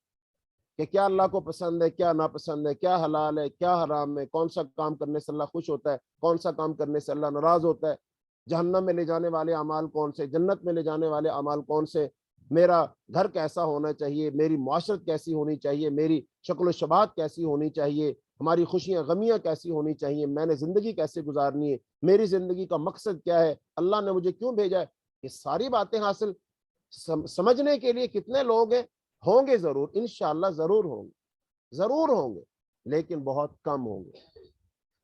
[SPEAKER 1] کہ کیا اللہ کو پسند ہے، کیا ناپسند ہے، کیا حلال ہے، کیا حرام ہے، کون سا کام کرنے سے اللہ خوش ہوتا ہے، کون سا کام کرنے سے اللہ ناراض ہوتا ہے، جہنم میں لے جانے والے اعمال کون سے، جنت میں لے جانے والے اعمال کون سے، میرا گھر کیسا ہونا چاہیے، میری معاشرت کیسی ہونی چاہیے، میری شکل و شبات کیسی ہونی چاہیے، ہماری خوشیاں غمیاں کیسی ہونی چاہیے، میں نے زندگی کیسے گزارنی ہے، میری زندگی کا مقصد کیا ہے، اللہ نے مجھے کیوں بھیجا ہے. یہ ساری باتیں حاصل سمجھنے کے لیے کتنے لوگ ہیں؟ ہوں گے ضرور، انشاءاللہ ضرور ہوں گے، ضرور ہوں گے، لیکن بہت کم ہوں گے.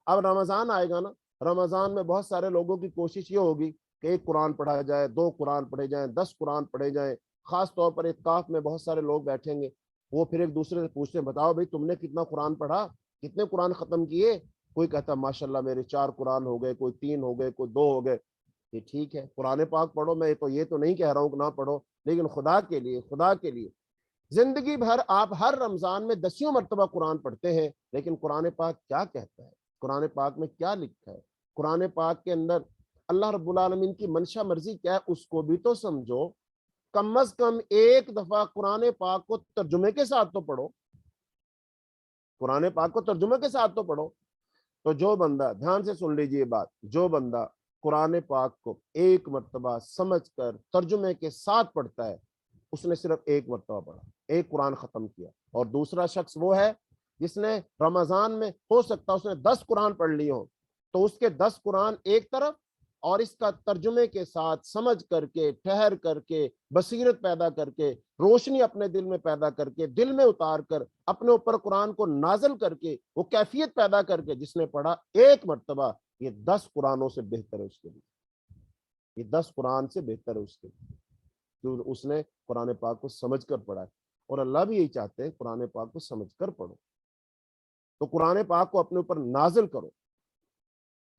[SPEAKER 1] اب رمضان آئے گا نا، رمضان میں بہت سارے لوگوں کی کوشش یہ ہوگی کہ ایک قرآن پڑھا جائے، 2 قرآن پڑھے جائیں، 10 قرآن پڑھے جائیں. خاص طور پر ایک کاف میں بہت سارے لوگ بیٹھیں گے، وہ پھر ایک دوسرے سے پوچھتے ہیں بتاؤ بھائی تم نے کتنا قرآن پڑھا، کتنے قرآن ختم کیے. کوئی کہتا ماشاءاللہ میرے 4 قرآن ہو گئے، کوئی 3 ہو گئے، کوئی 2 ہو گئے. یہ ٹھیک ہے، قرآن پاک پڑھو، میں یہ تو نہیں کہہ رہا ہوں کہ نہ پڑھو، لیکن خدا کے لیے زندگی بھر آپ ہر رمضان میں 10 مرتبہ قرآن پڑھتے ہیں، لیکن قرآن پاک کیا کہتا ہے، قرآن پاک میں کیا لکھا ہے، قرآن پاک کے اندر اللہ رب العالمین کی منشا مرضی کیا ہے، اس کو بھی تو سمجھو. کم از کم ایک دفعہ قرآن پاک کو ترجمے کے ساتھ تو پڑھو، قرآن پاک کو ترجمے کے ساتھ تو پڑھو. تو جو بندہ، دھیان سے سن لیجئے بات، جو بندہ قرآن پاک کو ایک مرتبہ سمجھ کر ترجمے کے ساتھ پڑھتا ہے، اس نے صرف ایک مرتبہ پڑھا، ایک قرآن ختم کیا. اور دوسرا شخص وہ ہے جس نے رمضان میں ہو سکتا اس نے 10 قرآن پڑھ لیے ہوں، تو اس کے 10 قرآن ایک طرف اور اس کا ترجمے کے ساتھ سمجھ کر کے، ٹھہر کر کے، بصیرت پیدا کر کے، روشنی اپنے دل میں پیدا کر کے، دل میں اتار کر، اپنے اوپر قرآن کو نازل کر کے، وہ کیفیت پیدا کر کے جس نے پڑھا ایک مرتبہ، یہ 10 قرآنوں سے بہتر ہے اس کے لیے، یہ 10 قرآن سے بہتر ہے اس کے لیے، کیونکہ اس نے قرآن پاک کو سمجھ کر پڑھا ہے، اور اللہ بھی یہی چاہتے ہیں قرآن پاک کو سمجھ کر پڑھو، تو قرآن پاک کو اپنے اوپر نازل کرو،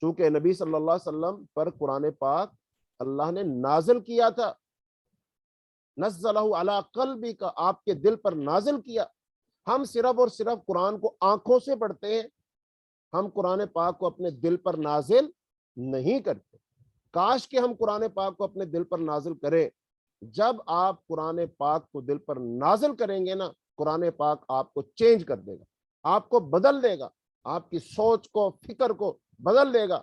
[SPEAKER 1] چونکہ نبی صلی اللہ علیہ وسلم پر قرآن پاک اللہ نے نازل کیا تھا، نزلہ علی قلبک، آپ کے دل پر نازل کیا۔ ہم صرف اور صرف قرآن کو آنکھوں سے پڑھتے ہیں، ہم قرآن پاک کو اپنے دل پر نازل نہیں کرتے۔ کاش کہ ہم قرآن پاک کو اپنے دل پر نازل کریں۔ جب آپ قرآن پاک کو دل پر نازل کریں گے نا، قرآن پاک آپ کو چینج کر دے گا، آپ کو بدل دے گا، آپ کی سوچ کو، فکر کو بدل دے گا۔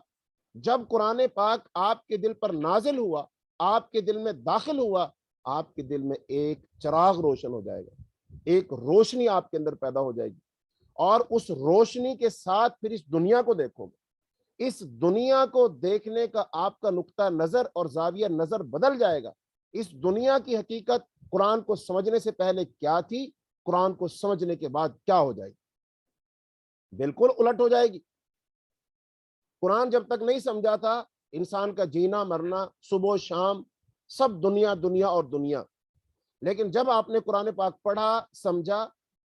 [SPEAKER 1] جب قرآن پاک آپ کے دل پر نازل ہوا، آپ کے دل میں داخل ہوا، آپ کے دل میں ایک چراغ روشن ہو جائے گا، ایک روشنی آپ کے اندر پیدا ہو جائے گی، اور اس روشنی کے ساتھ پھر اس دنیا کو دیکھو گے، اس دنیا کو دیکھنے کا آپ کا نقطہ نظر اور زاویہ نظر بدل جائے گا۔ اس دنیا کی حقیقت قرآن کو سمجھنے سے پہلے کیا تھی، قرآن کو سمجھنے کے بعد کیا ہو جائے گی، بالکل الٹ ہو جائے گی۔ قرآن جب تک نہیں سمجھا تھا، انسان کا جینا مرنا، صبح و شام، سب دنیا دنیا اور دنیا، لیکن جب آپ نے قرآن پاک پڑھا، سمجھا،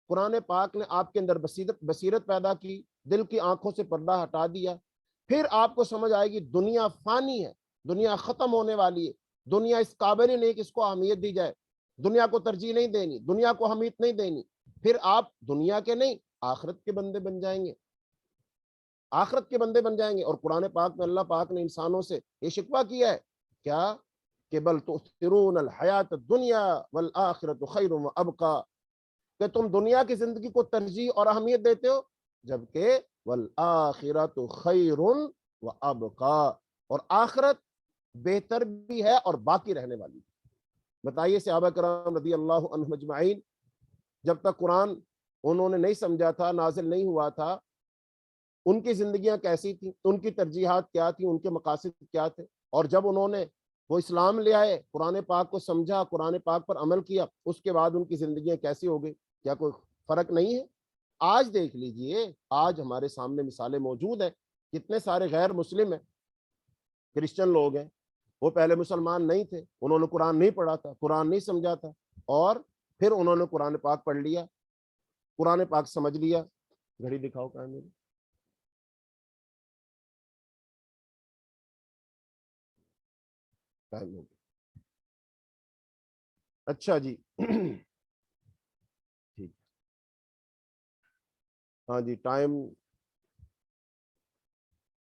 [SPEAKER 1] قرآن پاک نے آپ کے اندر بصیرت پیدا کی، دل کی آنکھوں سے پردہ ہٹا دیا، پھر آپ کو سمجھ آئے گی دنیا فانی ہے، دنیا ختم ہونے والی ہے، دنیا اس قابل ہی نہیں کہ اس کو اہمیت دی جائے، دنیا کو ترجیح نہیں دینی، دنیا کو اہمیت نہیں دینی، پھر آپ دنیا کے نہیں آخرت کے بندے بن جائیں گے، آخرت کے بندے بن جائیں گے۔ اور قرآن پاک میں اللہ پاک نے انسانوں سے یہ شکوہ کیا ہے کیا، کہ بل تؤثرون الحیات الدنیا والآخرت خیر وابقا، کہ تم دنیا کی زندگی کو ترجیح اور اہمیت دیتے ہو، جبکہ والآخرت خیر وابقا، اور آخرت بہتر بھی ہے اور باقی رہنے والی۔ بتائیے صحابہ کرام رضی اللہ عنہم اجمعین، جب تک قرآن انہوں نے نہیں سمجھا تھا، نازل نہیں ہوا تھا، ان کی زندگیاں کیسی تھیں، ان کی ترجیحات کیا تھیں، ان کے مقاصد کیا تھے، اور جب انہوں نے وہ اسلام لے آئے، قرآن پاک کو سمجھا، قرآن پاک پر عمل کیا، اس کے بعد ان کی زندگیاں کیسی ہو گئی، کیا کوئی فرق نہیں ہے؟ آج دیکھ لیجئے، آج ہمارے سامنے مثالیں موجود ہیں، کتنے سارے غیر مسلم ہیں، کرسچن لوگ ہیں، وہ پہلے مسلمان نہیں تھے، انہوں نے قرآن نہیں پڑھا تھا، قرآن نہیں سمجھا تھا، اور پھر انہوں نے قرآن پاک پڑھ لیا، قرآن پاک سمجھ لیا۔ گھڑی دکھاؤ کہاں میری، ٹائم ہو گیا، اچھا جی ٹھیک، ہاں جی ٹائم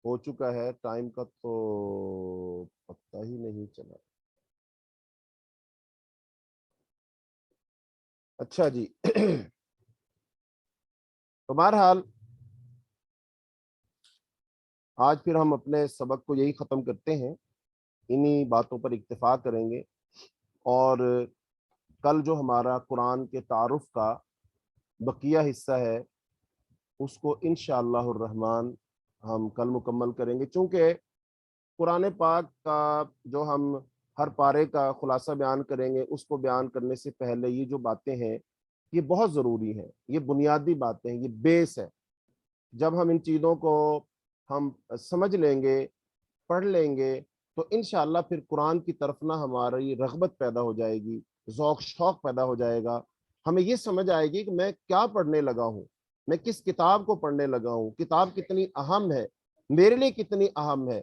[SPEAKER 1] ہو چکا ہے، ٹائم کا تو پتہ ہی نہیں چلا۔ اچھا جی تو بہرحال آج پھر ہم اپنے سبق کو یہی ختم کرتے ہیں، انہی باتوں پر اکتفا کریں گے، اور کل جو ہمارا قرآن کے تعارف کا بقیہ حصہ ہے اس کو انشاءاللہ الرحمن ہم کل مکمل کریں گے، چونکہ قرآن پاک کا جو ہم ہر پارے کا خلاصہ بیان کریں گے، اس کو بیان کرنے سے پہلے یہ جو باتیں ہیں یہ بہت ضروری ہیں، یہ بنیادی باتیں ہیں، یہ بیس ہے۔ جب ہم ان چیزوں کو ہم سمجھ لیں گے، پڑھ لیں گے، تو انشاءاللہ پھر قرآن کی طرف نہ ہماری رغبت پیدا ہو جائے گی، ذوق شوق پیدا ہو جائے گا، ہمیں یہ سمجھ آئے گی کہ میں کیا پڑھنے لگا ہوں، میں کس کتاب کو پڑھنے لگا ہوں، کتاب کتنی اہم ہے، میرے لیے کتنی اہم ہے۔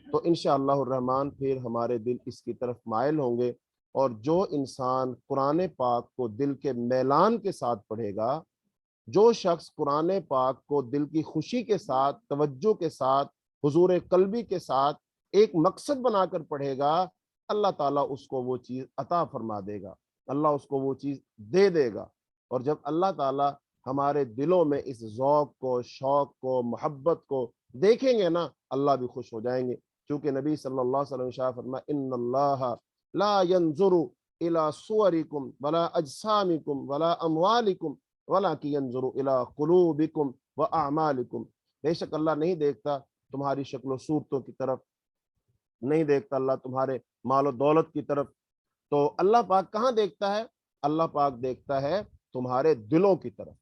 [SPEAKER 1] تو انشاءاللہ الرحمن پھر ہمارے دل اس کی طرف مائل ہوں گے، اور جو انسان قرآن پاک کو دل کے میلان کے ساتھ پڑھے گا، جو شخص قرآن پاک کو دل کی خوشی کے ساتھ، توجہ کے ساتھ، حضور قلبی کے ساتھ ایک مقصد بنا کر پڑھے گا، اللہ تعالیٰ اس کو وہ چیز عطا فرما دے گا، اللہ اس کو وہ چیز دے دے گا۔ اور جب اللہ تعالیٰ ہمارے دلوں میں اس ذوق کو، شوق کو، محبت کو دیکھیں گے نا، اللہ بھی خوش ہو جائیں گے، کیونکہ نبی صلی اللہ علیہ وسلم شاہ فرمایا ان اللہ لا ينظر الى صورکم ولا اجسامکم ولا اموالکم وَلَكِنْ يَنْظُرُ إِلَىٰ قُلُوبِكُمْ وَأَعْمَالِكُمْ، بے شک اللہ نہیں دیکھتا تمہاری شکل و صورتوں کی طرف، نہیں دیکھتا اللہ تمہارے مال و دولت کی طرف، تو اللہ پاک کہاں دیکھتا ہے؟ اللہ پاک دیکھتا ہے تمہارے دلوں کی طرف۔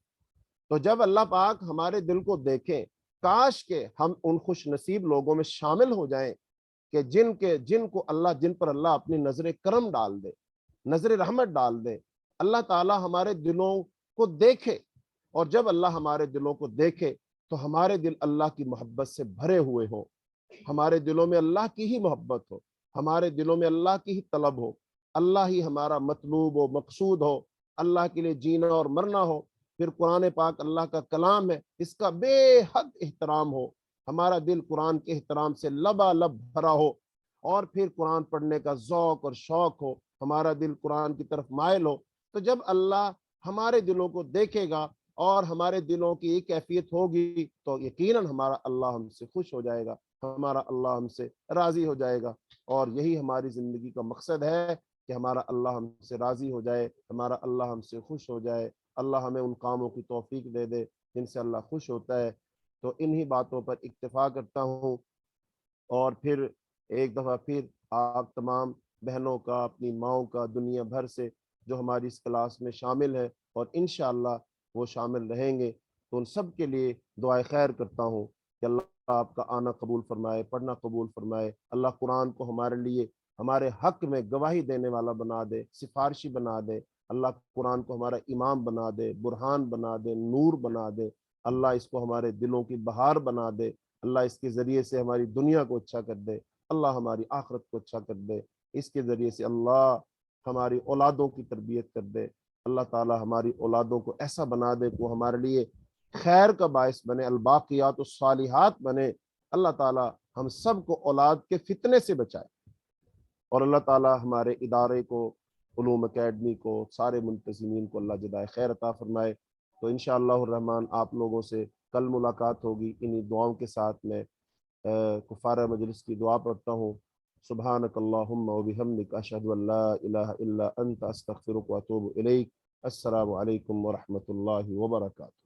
[SPEAKER 1] تو جب اللہ پاک ہمارے دل کو دیکھیں، کاش کہ ہم ان خوش نصیب لوگوں میں شامل ہو جائیں کہ جن پر اللہ اپنی نظر کرم ڈال دے، نظر رحمت ڈال دے، اللہ تعالی ہمارے دلوں کو دیکھے، اور جب اللہ ہمارے دلوں کو دیکھے تو ہمارے دل اللہ کی محبت سے بھرے ہوئے ہوں، ہمارے دلوں میں اللہ کی ہی محبت ہو، ہمارے دلوں میں اللہ کی ہی طلب ہو، اللہ ہی ہمارا مطلوب و مقصود ہو، اللہ کے لیے جینا اور مرنا ہو۔ پھر قرآن پاک اللہ کا کلام ہے، اس کا بے حد احترام ہو، ہمارا دل قرآن کے احترام سے لبالب بھرا ہو، اور پھر قرآن پڑھنے کا ذوق اور شوق ہو، ہمارا دل قرآن کی طرف مائل ہو، تو جب اللہ ہمارے دلوں کو دیکھے گا اور ہمارے دلوں کی ایک کیفیت ہوگی تو یقیناً ہمارا اللہ ہم سے خوش ہو جائے گا، ہمارا اللہ ہم سے راضی ہو جائے گا۔ اور یہی ہماری زندگی کا مقصد ہے کہ ہمارا اللہ ہم سے راضی ہو جائے، ہمارا اللہ ہم سے خوش ہو جائے، اللہ ہمیں ان کاموں کی توفیق دے دے جن سے اللہ خوش ہوتا ہے۔ تو انہی باتوں پر اکتفا کرتا ہوں، اور پھر ایک دفعہ پھر آپ تمام بہنوں کا، اپنی ماؤں کا، دنیا بھر سے جو ہماری اس کلاس میں شامل ہیں اور انشاءاللہ وہ شامل رہیں گے، تو ان سب کے لیے دعائے خیر کرتا ہوں کہ اللہ آپ کا آنا قبول فرمائے، پڑھنا قبول فرمائے، اللہ قرآن کو ہمارے لیے ہمارے حق میں گواہی دینے والا بنا دے، سفارشی بنا دے، اللہ قرآن کو ہمارا امام بنا دے، برہان بنا دے، نور بنا دے، اللہ اس کو ہمارے دلوں کی بہار بنا دے، اللہ اس کے ذریعے سے ہماری دنیا کو اچھا کر دے، اللہ ہماری آخرت کو اچھا کر دے، اس کے ذریعے سے اللہ ہماری اولادوں کی تربیت کر دے، اللہ تعالی ہماری اولادوں کو ایسا بنا دے کہ وہ ہمارے لیے خیر کا باعث بنے، الباقیات الصالحات بنے، اللہ تعالی ہم سب کو اولاد کے فتنے سے بچائے، اور اللہ تعالی ہمارے ادارے کو، علوم اکیڈمی کو، سارے منتظمین کو اللہ جزائے خیر عطا فرمائے۔ تو انشاءاللہ الرحمن آپ لوگوں سے کل ملاقات ہوگی، انہی دعاؤں کے ساتھ میں کفارہ مجلس کی دعا پڑھتا ہوں۔ سبحانک اللہم و بحمدک، اشہد ان لا الہ الا انت، استغفرک و اتوب الیک۔ السلام علیکم ورحمۃ اللہ وبرکاتہ۔